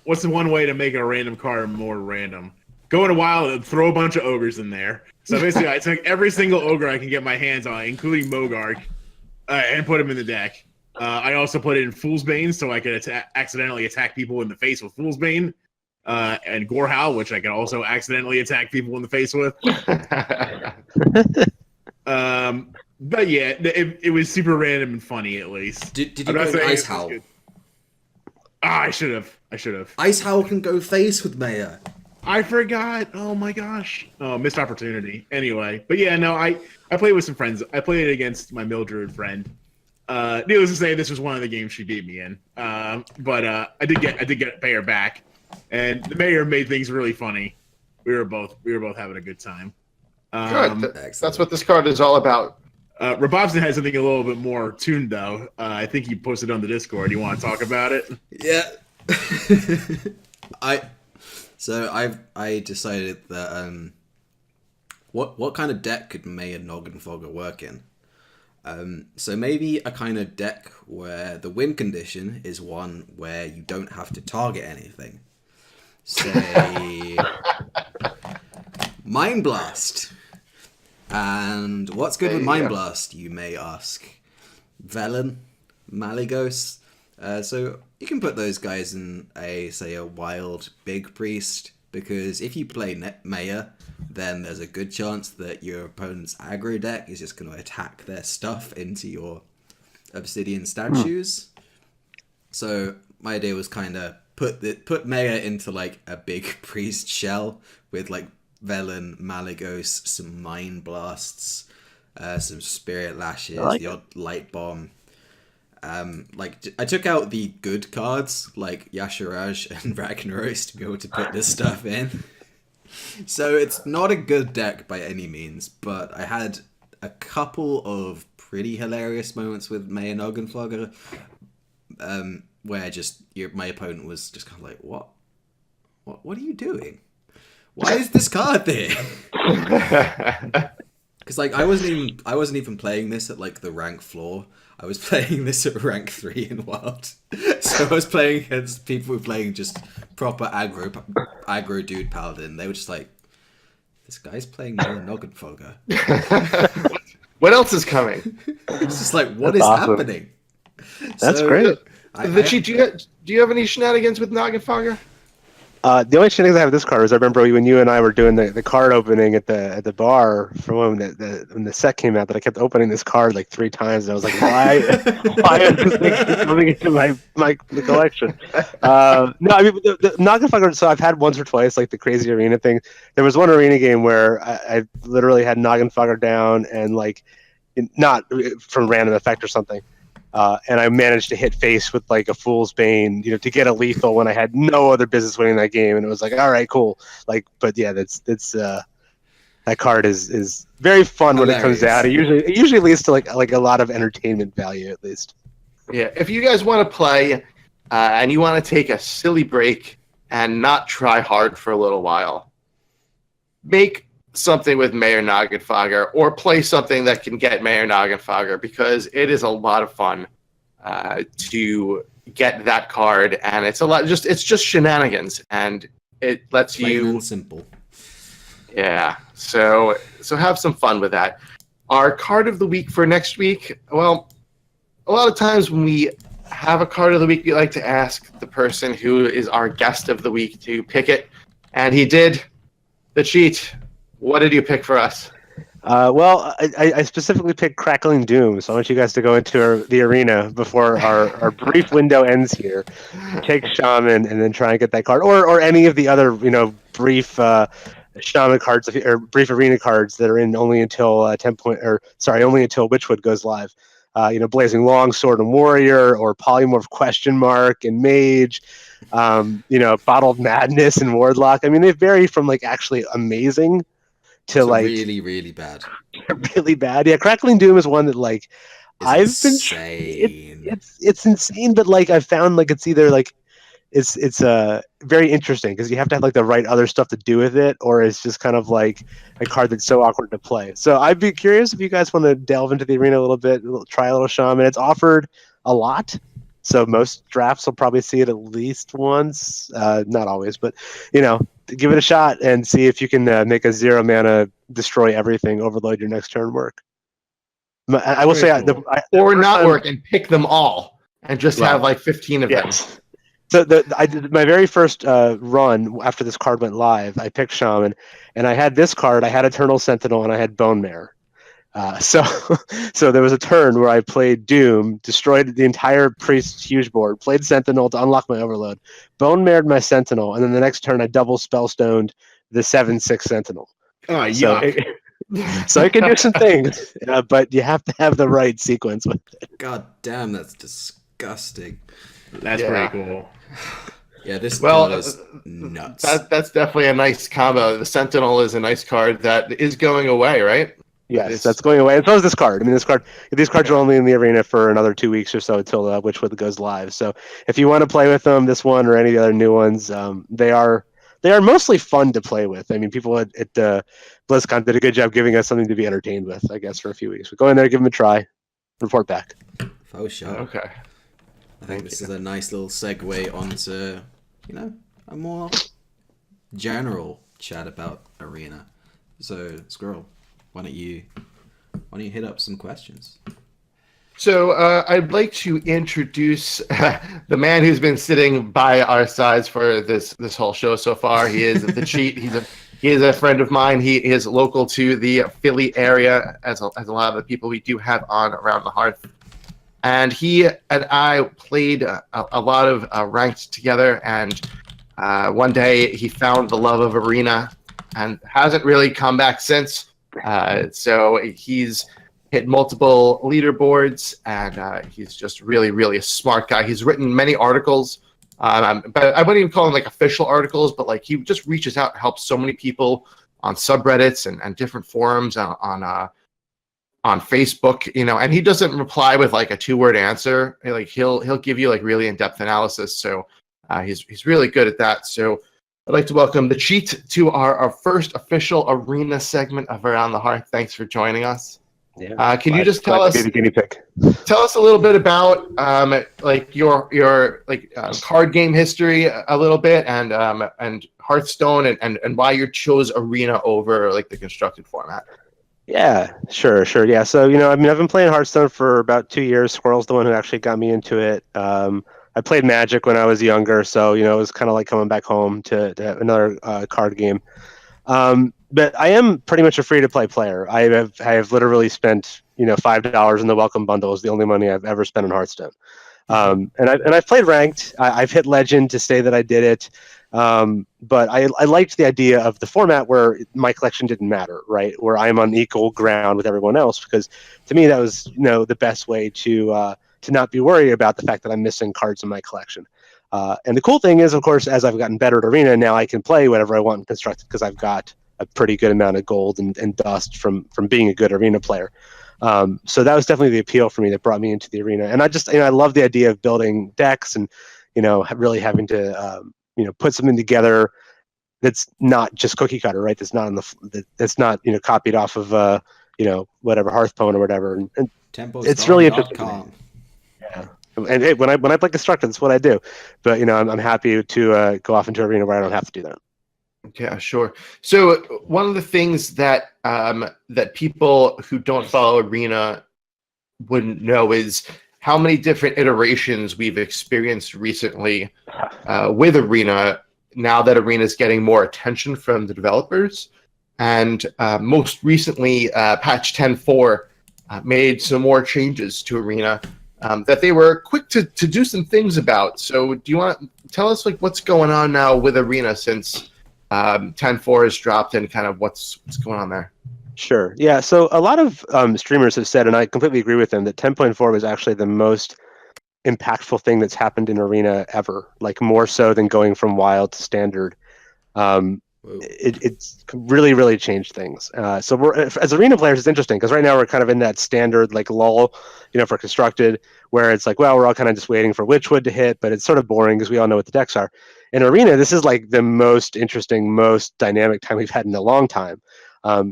what's the one way to make a random card more random? Go in a while and throw a bunch of ogres in there. So basically, I took every single ogre I can get my hands on, including Mogark, and put him in the deck. I also put in Fool's Bane, so I could accidentally attack people in the face with Fool's Bane, and Gorehowl, which I could also accidentally attack people in the face with. But yeah, it was super random and funny, at least. Did you I'm not go saying Ice it was Howl? good. I should have. Ice Howl can go face with Mayor. I forgot. Oh my gosh. Oh, missed opportunity. Anyway, but yeah, no, I played with some friends. I played against my Mildred friend. Needless to say, this was one of the games she beat me in. But I did get pay her back, and the Mayor made things really funny. We were both having a good time. Good. That's what this card is all about. Robobson has something a little bit more tuned though. I think he posted on the Discord. You want to talk about it? Yeah. I decided that what kind of deck could Mayor Noggenfogger work in? So maybe a kind of deck where the win condition is one where you don't have to target anything. Say Mind Blast. And what's good with Mind Blast, you may ask? Velen, Malygos. So you can put those guys in a wild big priest, because if you play Mayor, then there's a good chance that your opponent's aggro deck is just going to attack their stuff into your obsidian statues. So my idea was kind of put Mayor into like a big priest shell with like Velen, Malygos, some Mind Blasts, some Spirit Lashes, the odd Light Bomb. I took out the good cards like Yasharaj and Ragnaros to be able to put this stuff in. So it's not a good deck by any means, but I had a couple of pretty hilarious moments with Mayor Noggenfogger, where my opponent was just kind of like, what are you doing? Why is this card there? Because like I wasn't even playing this at like the rank floor. I was playing this at rank 3 in Wild. So I was playing against people who were playing just proper aggro dude paladin. They were just like, this guy's playing Mayor Noggenfogger. What else is coming? It's just like, what is happening? That's great. TheCheat, do you have any shenanigans with Noggenfogger? The only shenanigans I have with this card was I remember when you and I were doing the card opening at the bar for when the set came out, that I kept opening this card like 3 times, and I was like, why is this thing coming into my collection? No, I mean the Noggenfogger. So I've had once or twice like the crazy arena thing. There was one arena game where I literally had Noggenfogger down and like not from random effect or something. and I managed to hit face with like a Fool's Bane, to get a lethal when I had no other business winning that game, and it was like, all right, cool. Like, but yeah, that's that card is very fun when it comes out. It usually leads to like a lot of entertainment value at least. Yeah, if you guys want to play and you want to take a silly break and not try hard for a little while, make something with Mayor Noggenfogger or play something that can get Mayor Noggenfogger, because it is a lot of fun to get that card, and it's just shenanigans, and it lets Plain you and simple. Yeah, so have some fun with that. Our card of the week for next week, well, a lot of times when we have a card of the week, we like to ask the person who is our guest of the week to pick it, and he did. TheCheat, what did you pick for us? Well, I specifically picked Crackling Doom, so I want you guys to go into the arena before our brief window ends here. Take Shaman and then try and get that card, or any of the other brief Shaman cards or brief arena cards that are in only until only until Witchwood goes live. Blazing Longsword and Warrior, or Polymorph Question Mark and Mage, Bottled Madness and Wardlock. I mean, they vary from like actually amazing to like really, really bad. Really bad. Yeah, Crackling Doom is one that like It's I've insane. been it's insane, but like I've found like it's either like it's very interesting because you have to have like the right other stuff to do with it, or it's just kind of like a card that's so awkward to play. So I'd be curious if you guys want to delve into the arena a little bit, try a little Shaman. It's offered a lot, so most drafts will probably see it at least once, not always, but give it a shot and see if you can make a 0 mana destroy everything overload your next turn work. I will say, cool. Or not work and pick them all and just have like 15 of them. So I did my very first run after this card went live. I picked Shaman, and I had this card. I had Eternal Sentinel, and I had Bone Mare. So there was a turn where I played Doom, destroyed the entire Priest's huge board, played Sentinel to unlock my Overload, Bone Mared my Sentinel, and then the next turn I double Spellstoned the 7/6 Sentinel. Oh, yuck. So it can do some things, but you have to have the right sequence with it. God damn, that's disgusting. That's pretty cool. Yeah, this card is nuts. That's definitely a nice combo. The Sentinel is a nice card that is going away, right? Yes, that's going away. And so is this card. I mean, these cards are only in the arena for another 2 weeks or so until Witchwood goes live. So if you want to play with them, this one or any of the other new ones, they are mostly fun to play with. I mean, people at BlizzCon did a good job giving us something to be entertained with, I guess, for a few weeks. But go in there, give them a try, report back. For sure. Okay. I think this is a nice little segue onto, a more general chat about Arena. So, Squirrel, why don't you hit up some questions? So I'd like to introduce the man who's been sitting by our sides for this whole show so far. He is TheCheat. He is a friend of mine. He is local to the Philly area, as a lot of the people we do have on Around the Hearth. And he and I played a lot of ranked together, and one day he found the love of Arena and hasn't really come back since. So he's hit multiple leaderboards, and he's just really, really a smart guy. He's written many articles, but I wouldn't even call them like official articles, but like he just reaches out and helps so many people on subreddits and different forums on Facebook, and he doesn't reply with like a 2-word answer. Like he'll give you like really in-depth analysis. So he's really good at that. So I'd like to welcome TheCheat to our first official Arena segment of Around the Hearth. Thanks for joining us. Yeah. Can you just tell us the guinea pig? Tell us a little bit about like your card game history a little bit, and Hearthstone, and why you chose Arena over like the constructed format. Yeah, sure. Yeah, so I've been playing Hearthstone for about 2 years. Squirrel's the one who actually got me into it. I played Magic when I was younger, so it was kind of like coming back home to have another card game. But I am pretty much a free-to-play player. I have literally spent $5 in the welcome bundle is the only money I've ever spent on Hearthstone. And I've played ranked. I've hit legend to say that I did it. But I liked the idea of the format where my collection didn't matter, right? Where I'm on equal ground with everyone else, because to me that was the best way to to not be worried about the fact that I'm missing cards in my collection. And the cool thing is, of course, as I've gotten better at Arena, now I can play whatever I want in Constructed because I've got a pretty good amount of gold and dust from being a good Arena player. So that was definitely the appeal for me that brought me into the Arena. And I just, I love the idea of building decks and, really having to, put something together that's not just cookie cutter, right? That's not that's not, copied off of, whatever Hearthstone or whatever. And it's really interesting. Yeah. And hey, when I play Constructed, that's what I do. But I'm happy to go off into Arena where I don't have to do that. Yeah, sure. So one of the things that that people who don't follow Arena wouldn't know is how many different iterations we've experienced recently with Arena. Now that Arena is getting more attention from the developers, and most recently, patch 10.4 made some more changes to Arena. That they were quick to do some things about. So do you want to tell us what's going on now with Arena since 10.4 has dropped and kind of what's going on there? Sure. Yeah. So a lot of streamers have said, and I completely agree with them, that 10.4 was actually the most impactful thing that's happened in Arena ever, more so than going from Wild to Standard. It's really, really changed things. So we're, as Arena players, it's interesting because right now we're kind of in that standard lull, for Constructed, where it's we're all kind of just waiting for Witchwood to hit, but it's sort of boring because we all know what the decks are. In Arena, this is the most interesting, most dynamic time we've had in a long time,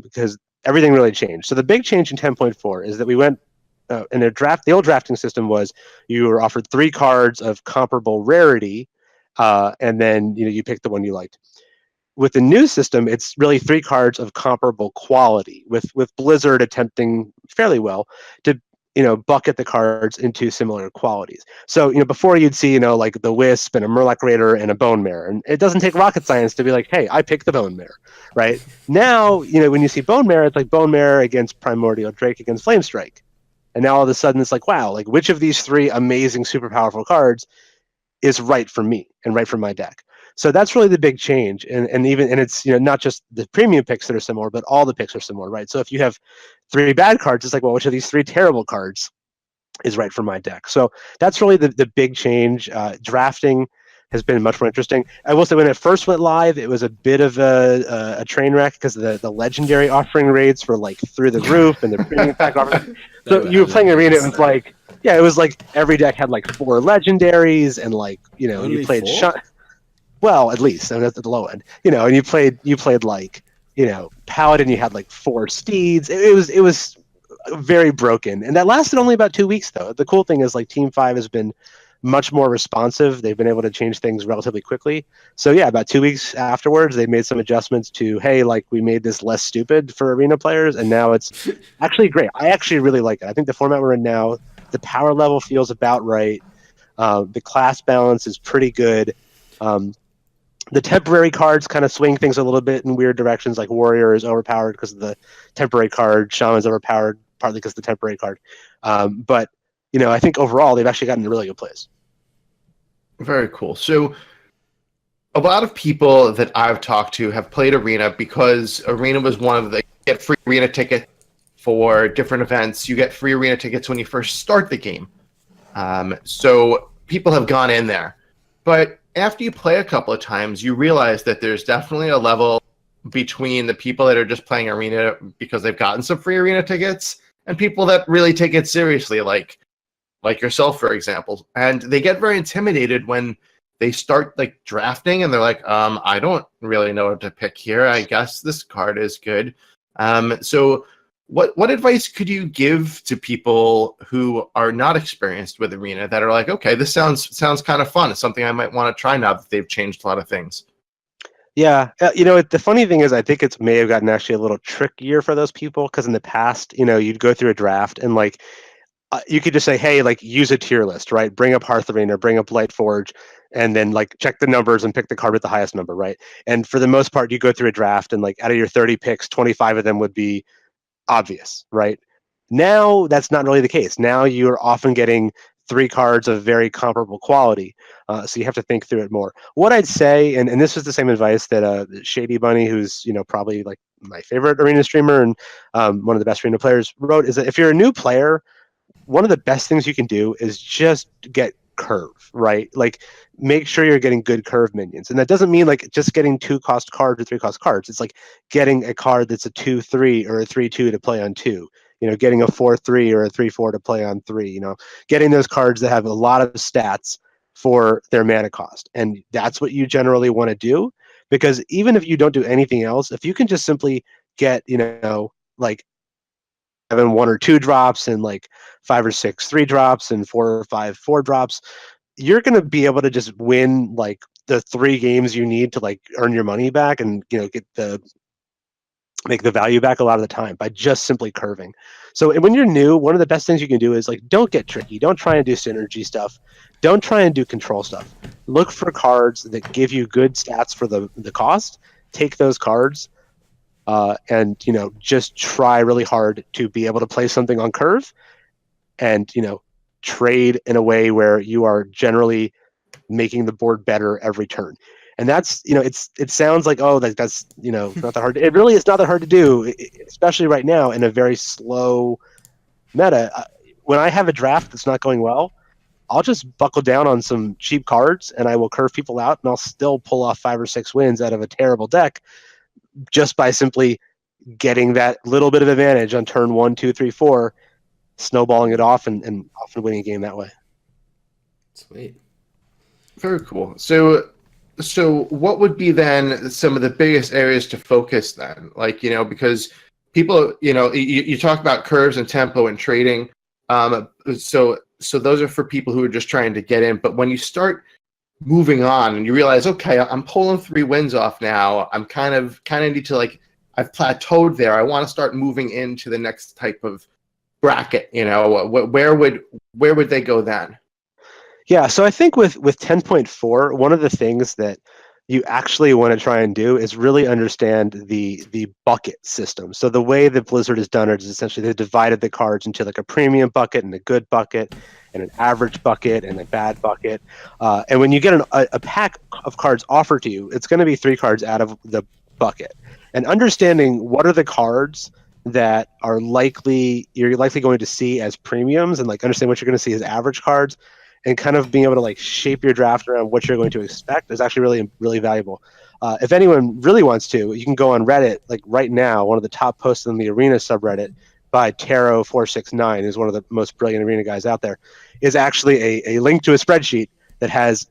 because everything really changed. So the big change in 10.4 is that we went in a draft. The old drafting system was you were offered 3 cards of comparable rarity, and then you picked the one you liked. With the new system, it's really 3 cards of comparable quality, with Blizzard attempting fairly well to bucket the cards into similar qualities. So before you'd see the Wisp and a Murloc Raider and a Bone Mare, and it doesn't take rocket science to be hey, I picked the Bone Mare, right? Now when you see Bone Mare, it's Bone Mare against Primordial Drake against Flame Strike, and now all of a sudden it's wow, which of these 3 amazing super powerful cards is right for me and right for my deck? So that's really the big change, and it's not just the premium picks that are similar, but all the picks are similar, right? So if you have 3 bad cards, it's well, which of these 3 terrible cards is right for my deck? So that's really the big change. Drafting has been much more interesting. I will say when it first went live, it was a bit of a train wreck because the legendary offering rates were through the roof, and the premium pack offering. So you were playing Arena, it was it was every deck had 4 legendaries, and Only you played 4? Well, at least, and that's at the low end, and you played Paladin, you had 4 steeds. It was very broken, and that lasted only about 2 weeks though. The cool thing is Team 5 has been much more responsive. They've been able to change things relatively quickly. So yeah, about 2 weeks afterwards, they made some adjustments to, hey, we made this less stupid for Arena players, and now it's actually great. I actually really like it. I think the format we're in now, the power level feels about right. The class balance is pretty good. The temporary cards kind of swing things a little bit in weird directions. Warrior is overpowered because of the temporary card. Shaman's overpowered partly because of the temporary card. But I think overall they've actually gotten a really good place. Very cool. So a lot of people that I've talked to have played Arena because Arena was one of the get free Arena tickets for different events. You get free Arena tickets when you first start the game. So people have gone in there. But after you play a couple of times, you realize that there's definitely a level between the people that are just playing Arena because they've gotten some free Arena tickets and people that really take it seriously, like yourself, for example. And they get very intimidated when they start drafting and they're I don't really know what to pick here. I guess this card is good. So what advice could you give to people who are not experienced with Arena that are okay, this sounds kind of fun. It's something I might want to try now that they've changed a lot of things? Yeah, the funny thing is I think it may have gotten actually a little trickier for those people because in the past, you'd go through a draft and you could just say, hey, use a tier list, right? Bring up Hearth Arena, bring up Lightforge, and then check the numbers and pick the card with the highest number, right? And for the most part, you go through a draft and out of your 30 picks, 25 of them would be obvious, right? Now that's not really the case. Now you're often getting 3 cards of very comparable quality, so you have to think through it more. What I'd say, and this was the same advice that Shady Bunny, who's probably my favorite Arena streamer and one of the best Arena players, wrote, is that if you're a new player, one of the best things you can do is just get curve, right? Like make sure you're getting good curve minions. And that doesn't mean like just getting 2-cost cards or 3-cost cards. It's like getting a card that's a 2/3 or a 3/2 to play on 2. Getting a 4/3 or a 3/4 to play on 3, getting those cards that have a lot of stats for their mana cost. And that's what you generally want to do, because even if you don't do anything else, if you can just simply get, like having 1 or 2 drops and like 5 or 6 3 drops and 4 or 5 4 drops, you're going to be able to just win like the 3 games you need to like earn your money back and, make the value back a lot of the time by just simply curving. So when you're new, one of the best things you can do is like, don't get tricky. Don't try and do synergy stuff. Don't try and do control stuff. Look for cards that give you good stats for the cost. Take those cards and, just try really hard to be able to play something on curve and, trade in a way where you are generally making the board better every turn. And that's, it sounds like, oh, that's, not that hard. It really is not that hard to do, especially right now in a very slow meta. When I have a draft that's not going well, I'll just buckle down on some cheap cards and I will curve people out and I'll still pull off 5 or 6 wins out of a terrible deck just by simply getting that little bit of advantage on turn 1, 2, 3, 4, snowballing it off and often winning a game that way. Sweet. Very cool. So what would be then some of the biggest areas to focus then? Like, because people, you talk about curves and tempo and trading. So those are for people who are just trying to get in. But when you start moving on and you realize, okay, I'm pulling 3 wins off now. I'm kind of need to like, I've plateaued there. I want to start moving into the next type of bracket. Where would they go then? Yeah, so I think with 10.4, one of the things that you actually want to try and do is really understand the bucket system. So the way that Blizzard has done it is essentially they've divided the cards into like a premium bucket and a good bucket and an average bucket and a bad bucket. And when you get a pack of cards offered to you, it's going to be 3 cards out of the bucket. And understanding what are the cards that you're likely going to see as premiums and like understand what you're going to see as average cards and kind of being able to like shape your draft around what you're going to expect is actually really, really valuable. If anyone really wants to, you can go on Reddit, like right now, one of the top posts in the Arena subreddit by Taro469, who's one of the most brilliant Arena guys out there, is actually a link to a spreadsheet that has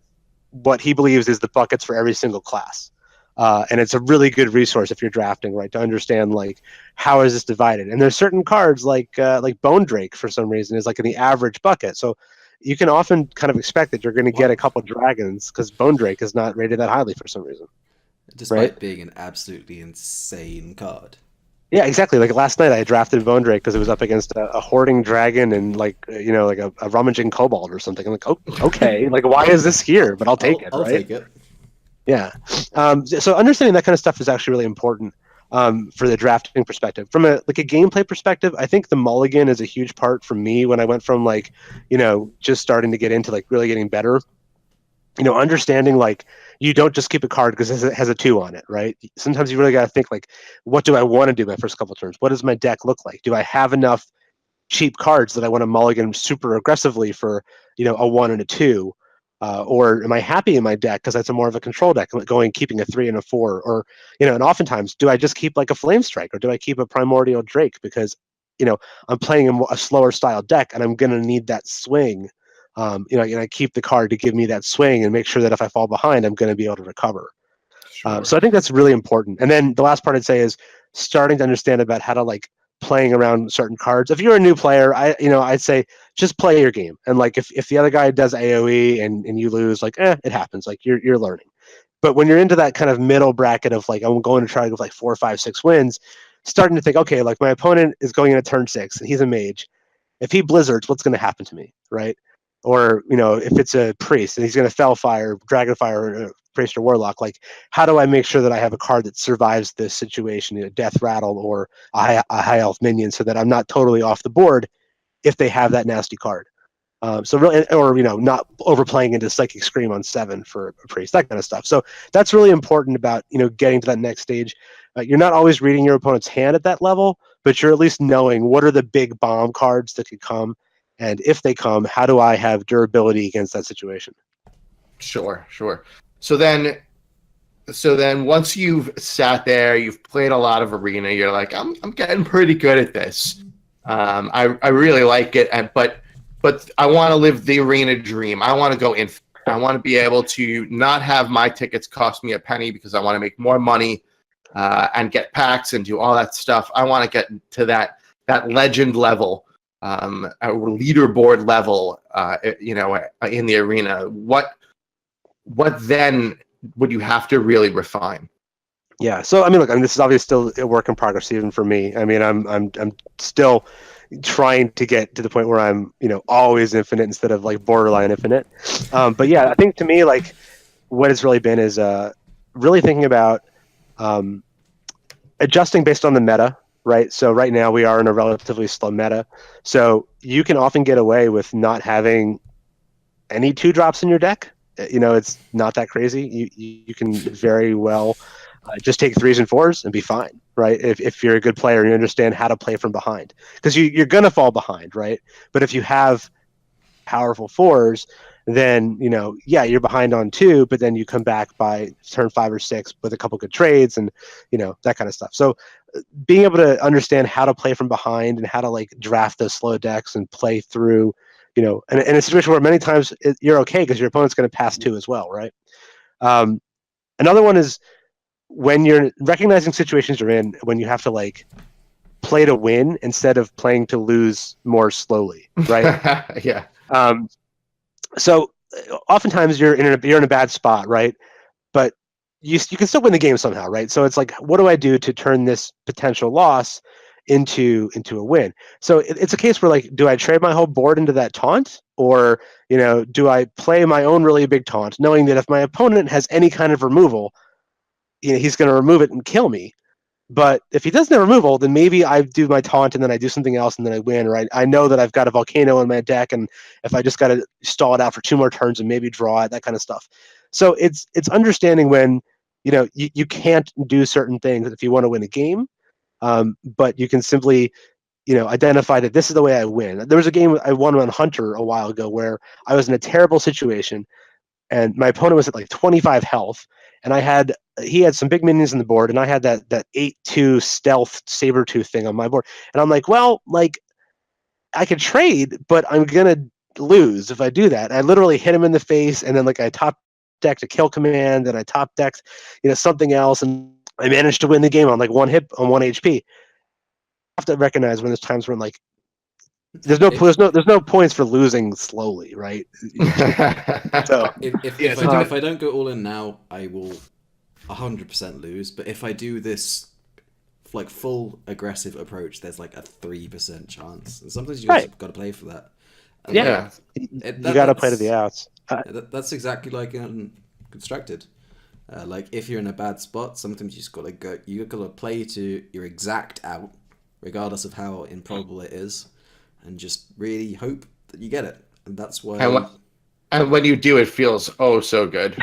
what he believes is the buckets for every single class. And it's a really good resource if you're drafting, right, to understand like how is this divided. And there's certain cards like Bone Drake for some reason is like in the average bucket. So you can often kind of expect that you're going to get a couple dragons because Bone Drake is not rated that highly for some reason. Despite being an absolutely insane card. Yeah, exactly. Like last night I drafted Bone Drake because it was up against a hoarding dragon and like, like a rummaging kobold or something. I'm like, oh, okay, like why is this here? But I'll take it, I'll right? take it. Yeah. So understanding that kind of stuff is actually really important for the drafting perspective. From a gameplay perspective, I think the mulligan is a huge part for me when I went from like, just starting to get into like really getting better. Understanding like you don't just keep a card because it has a 2 on it, right? Sometimes you really got to think like, what do I want to do my first couple of turns? What does my deck look like? Do I have enough cheap cards that I want to mulligan super aggressively for, a 1 and a 2? Or am I happy in my deck because that's more of a control deck, keeping a 3 and a 4? Or, and oftentimes, do I just keep like a Flame Strike or do I keep a Primordial Drake because, I'm playing a slower style deck and I'm going to need that swing. And I keep the card to give me that swing and make sure that if I fall behind, I'm going to be able to recover. Sure. So I think that's really important. And then the last part I'd say is starting to understand about how to like playing around certain cards. If you're a new player, I'd say just play your game. And like if the other guy does AoE and you lose, like it happens. Like you're learning. But when you're into that kind of middle bracket of like I'm going to try to go like 4, 5, 6 wins, starting to think, okay, like my opponent is going into turn 6 and he's a mage. If he blizzards, what's going to happen to me, right? Or if it's a priest and he's going to Fellfire, Dragonfire, or Priest or Warlock, like how do I make sure that I have a card that survives this situation, Death Rattle or a high elf minion, so that I'm not totally off the board if they have that nasty card. So really, or not overplaying into Psychic Scream on 7 for a priest, that kind of stuff. So that's really important about getting to that next stage. You're not always reading your opponent's hand at that level, but you're at least knowing what are the big bomb cards that could come. And if they come, how do I have durability against that situation? Sure. So then once you've sat there, you've played a lot of Arena, you're like, I'm getting pretty good at this. I really like it, but I want to live the Arena dream. I want to go in. I want to be able to not have my tickets cost me a penny because I want to make more money and get packs and do all that stuff. I want to get to that legend level, a leaderboard level, in the Arena. What then would you have to really refine? Yeah. So I mean, look, this is obviously still a work in progress even for me. I mean, I'm still trying to get to the point where I'm, always infinite instead of like borderline infinite. But yeah, I think to me, like what it's really been is really thinking about adjusting based on the meta, right? So right now we are in a relatively slow meta. So you can often get away with not having any 2-drops in your deck. It's not that crazy. You can very well just take 3s and 4s and be fine, right? If you're a good player and you understand how to play from behind, because you're gonna fall behind, right? But if you have powerful 4s, then you're behind on 2, but then you come back by turn 5 or 6 with a couple good trades and that kind of stuff. So being able to understand how to play from behind and how to like draft those slow decks and play through, in a situation where many times you're okay because your opponent's going to pass 2 as well, right? Another one is when you're recognizing situations you're in, when you have to like play to win instead of playing to lose more slowly, right? Yeah. So oftentimes you're in a bad spot, right? But you can still win the game somehow, right? So it's like, what do I do to turn this potential loss into a win? So it's a case where like, do I trade my whole board into that taunt, or do I play my own really big taunt, knowing that if my opponent has any kind of removal, he's going to remove it and kill me. But if he doesn't have removal, then maybe I do my taunt and then I do something else and then I win, right? I know that I've got a volcano in my deck, and if I just got to stall it out for 2 more turns and maybe draw it, that kind of stuff. So it's understanding when you can't do certain things if you want to win a game, but you can simply identify that this is the way I win. There was a game I won on Hunter a while ago where I was in a terrible situation, and my opponent was at like 25 health, and he had some big minions on the board, and I had that 8/2 stealth Sabertooth thing on my board, and I'm like, well, like I could trade, but I'm gonna lose if I do that. And I literally hit him in the face, and then like I top decked a kill command, and I top decked something else, and I managed to win the game on like 1 hit on 1 HP. I have to recognize when there's times where I'm like, there's no points for losing slowly, right? So if I don't go all in now, I will 100% lose. But if I do this like full aggressive approach, there's like a 3% chance, and sometimes you just got to play for that. And you got to play to the outs. That's exactly like constructed. Like if you're in a bad spot, sometimes you just gotta go. You gotta play to your exact out, regardless of how improbable it is, and just really hope that you get it. And that's why. And when you do, it feels so good.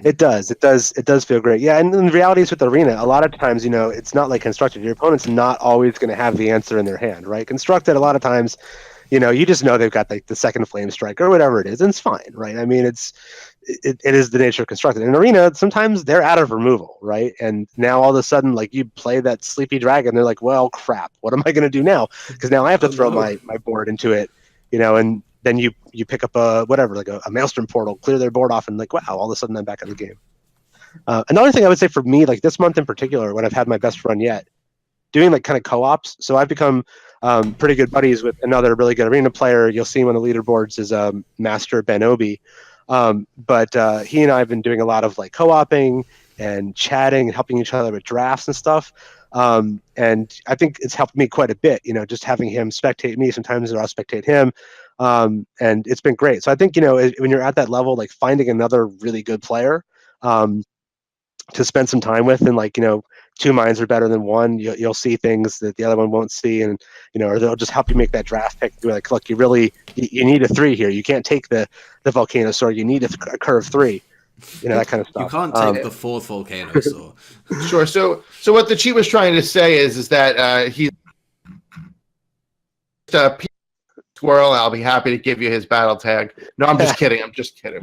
It does feel great. Yeah, and the reality is with Arena, a lot of times, it's not like Constructed. Your opponent's not always going to have the answer in their hand, right? Constructed, a lot of times, you just know they've got like the second Flame Strike or whatever it is, and it's fine, right? I mean, it is the nature of Constructed. In Arena, sometimes they're out of removal, right? And now all of a sudden, like you play that Sleepy Dragon, they're like, well, crap, what am I going to do now? Because now I have to throw my board into it, and then you pick up a Maelstrom Portal, clear their board off, and like, wow, all of a sudden I'm back in the game. Another thing I would say for me, like this month in particular, when I've had my best run yet, doing like kind of co-ops. So I've become pretty good buddies with another really good Arena player. You'll see him on the leaderboards is Master Ben Obi. But he and I have been doing a lot of like co-oping and chatting and helping each other with drafts and stuff. And I think it's helped me quite a bit, just having him spectate me sometimes, or I'll spectate him. And it's been great. So I think, when you're at that level, like finding another really good player to spend some time with, and like, 2 minds are better than 1. You'll see things that the other one won't see, and or they'll just help you make that draft pick. You're like, look, you need a 3 here. You can't take the volcano sword. You need a curve 3. That kind of stuff. You can't take the 4th volcano sword. Sure. So what TheCheat was trying to say is that he's Squirrel. I'll be happy to give you his battle tag. No, I'm just kidding. I'm just kidding.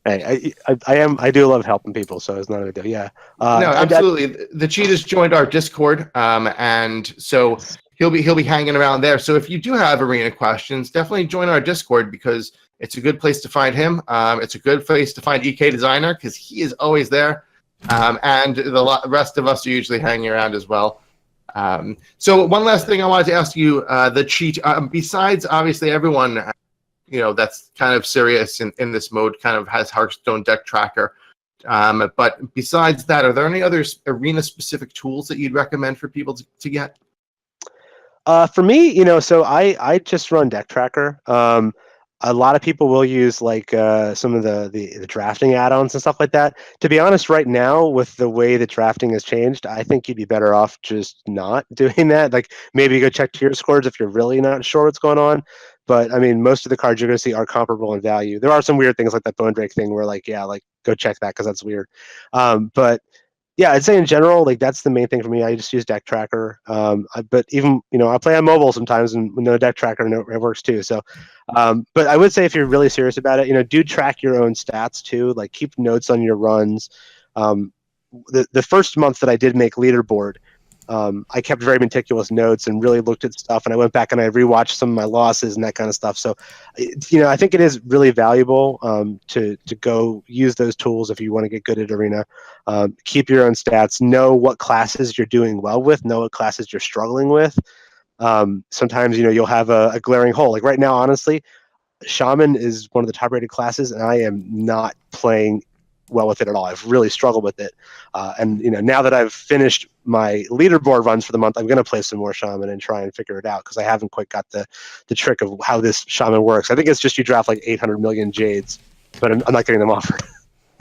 Hey, I do love helping people, so it's not a big deal. Yeah. No, absolutely. The Cheat has joined our Discord, and so he'll be hanging around there. So if you do have arena questions, definitely join our Discord because it's a good place to find him. It's a good place to find EK Designer because he is always there, and the rest of us are usually hanging around as well. So one last thing I wanted to ask you, the Cheat. Besides, obviously, everyone, that's kind of serious in this mode, kind of has Hearthstone deck tracker. But besides that, are there any other arena-specific tools that you'd recommend for people to get? For me, so I just run deck tracker. A lot of people will use like some of the drafting add-ons and stuff like that. To be honest, right now with the way that drafting has changed, I think you'd be better off just not doing that. Like maybe go check tier scores if you're really not sure what's going on. But I mean, most of the cards you're going to see are comparable in value. There are some weird things like that Bone Drake thing where go check that because that's weird. But yeah, I'd say in general, like that's the main thing for me. I just use deck tracker. But even, I play on mobile sometimes and with no deck tracker and it works too. So, but I would say if you're really serious about it, do track your own stats too. Like keep notes on your runs. The first month that I did make Leaderboard, I kept very meticulous notes and really looked at stuff. And I went back and I rewatched some of my losses and that kind of stuff. So, I think it is really valuable to go use those tools if you want to get good at Arena. Keep your own stats. Know what classes you're doing well with. Know what classes you're struggling with. Sometimes, you'll have a glaring hole. Like right now, honestly, Shaman is one of the top-rated classes, and I am not playing well with it at all. I've really struggled with it. And now that I've finished my Leaderboard runs for the month, I'm going to play some more Shaman and try and figure it out because I haven't quite got the trick of how this Shaman works. I think it's just you draft like 800 million Jades, but I'm not getting them offered.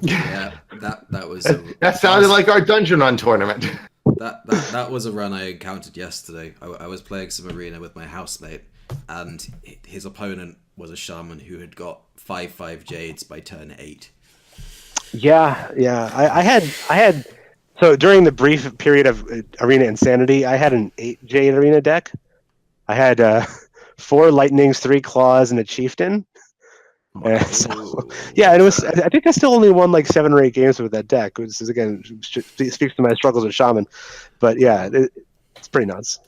Yeah, that was... that sounded like our Dungeon Run tournament. That was a run I encountered yesterday. I was playing some Arena with my housemate, and his opponent was a Shaman who had got 5/5 Jades by turn 8. Yeah. I had so during the brief period of Arena Insanity, I had an 8 Jade Arena deck. I had 4 Lightnings, 3 Claws, and a Chieftain. So, yeah, it was. I think I still only won like 7 or 8 games with that deck, which is again speaks to my struggles with Shaman. But yeah, it's pretty nuts.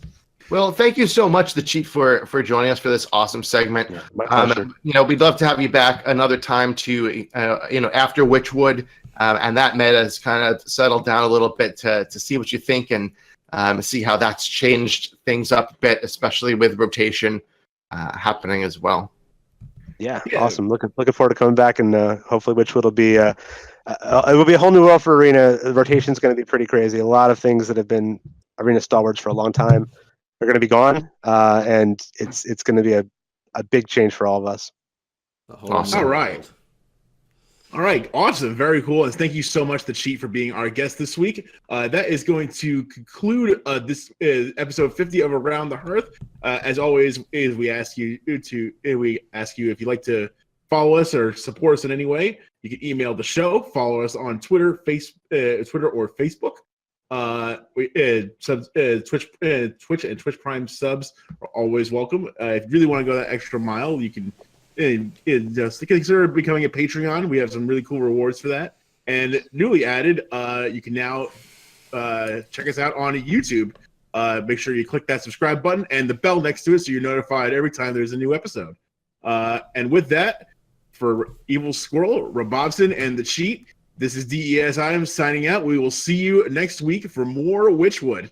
Well, thank you so much, TheCheat, for joining us for this awesome segment. Yeah, my pleasure. We'd love to have you back another time to, after Witchwood, and that meta has kind of settled down a little bit to see what you think and see how that's changed things up a bit, especially with rotation happening as well. Yeah, awesome. Looking forward to coming back, and hopefully Witchwood will be it will be a whole new world for Arena. The rotation's going to be pretty crazy. A lot of things that have been Arena stalwarts for a long time are going to be gone, and it's going to be a big change for all of us. Awesome. All right, awesome, very cool, and thank you so much, TheCheat, for being our guest this week. That is going to conclude this episode 50 of Around the Hearth. As always, we ask you if you'd like to follow us or support us in any way. You can email the show, follow us on Twitter, Twitter or Facebook. Twitch and Twitch Prime subs are always welcome. If you really want to go that extra mile, you can. Just consider becoming a Patreon. We have some really cool rewards for that. And newly added, you can now check us out on YouTube. Make sure you click that subscribe button and the bell next to it so you're notified every time there's a new episode. And with that, for Evil Squirrel, Robobson, and TheCheat, this is DES. I am signing out. We will see you next week for more Witchwood.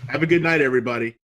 Have a good night, everybody.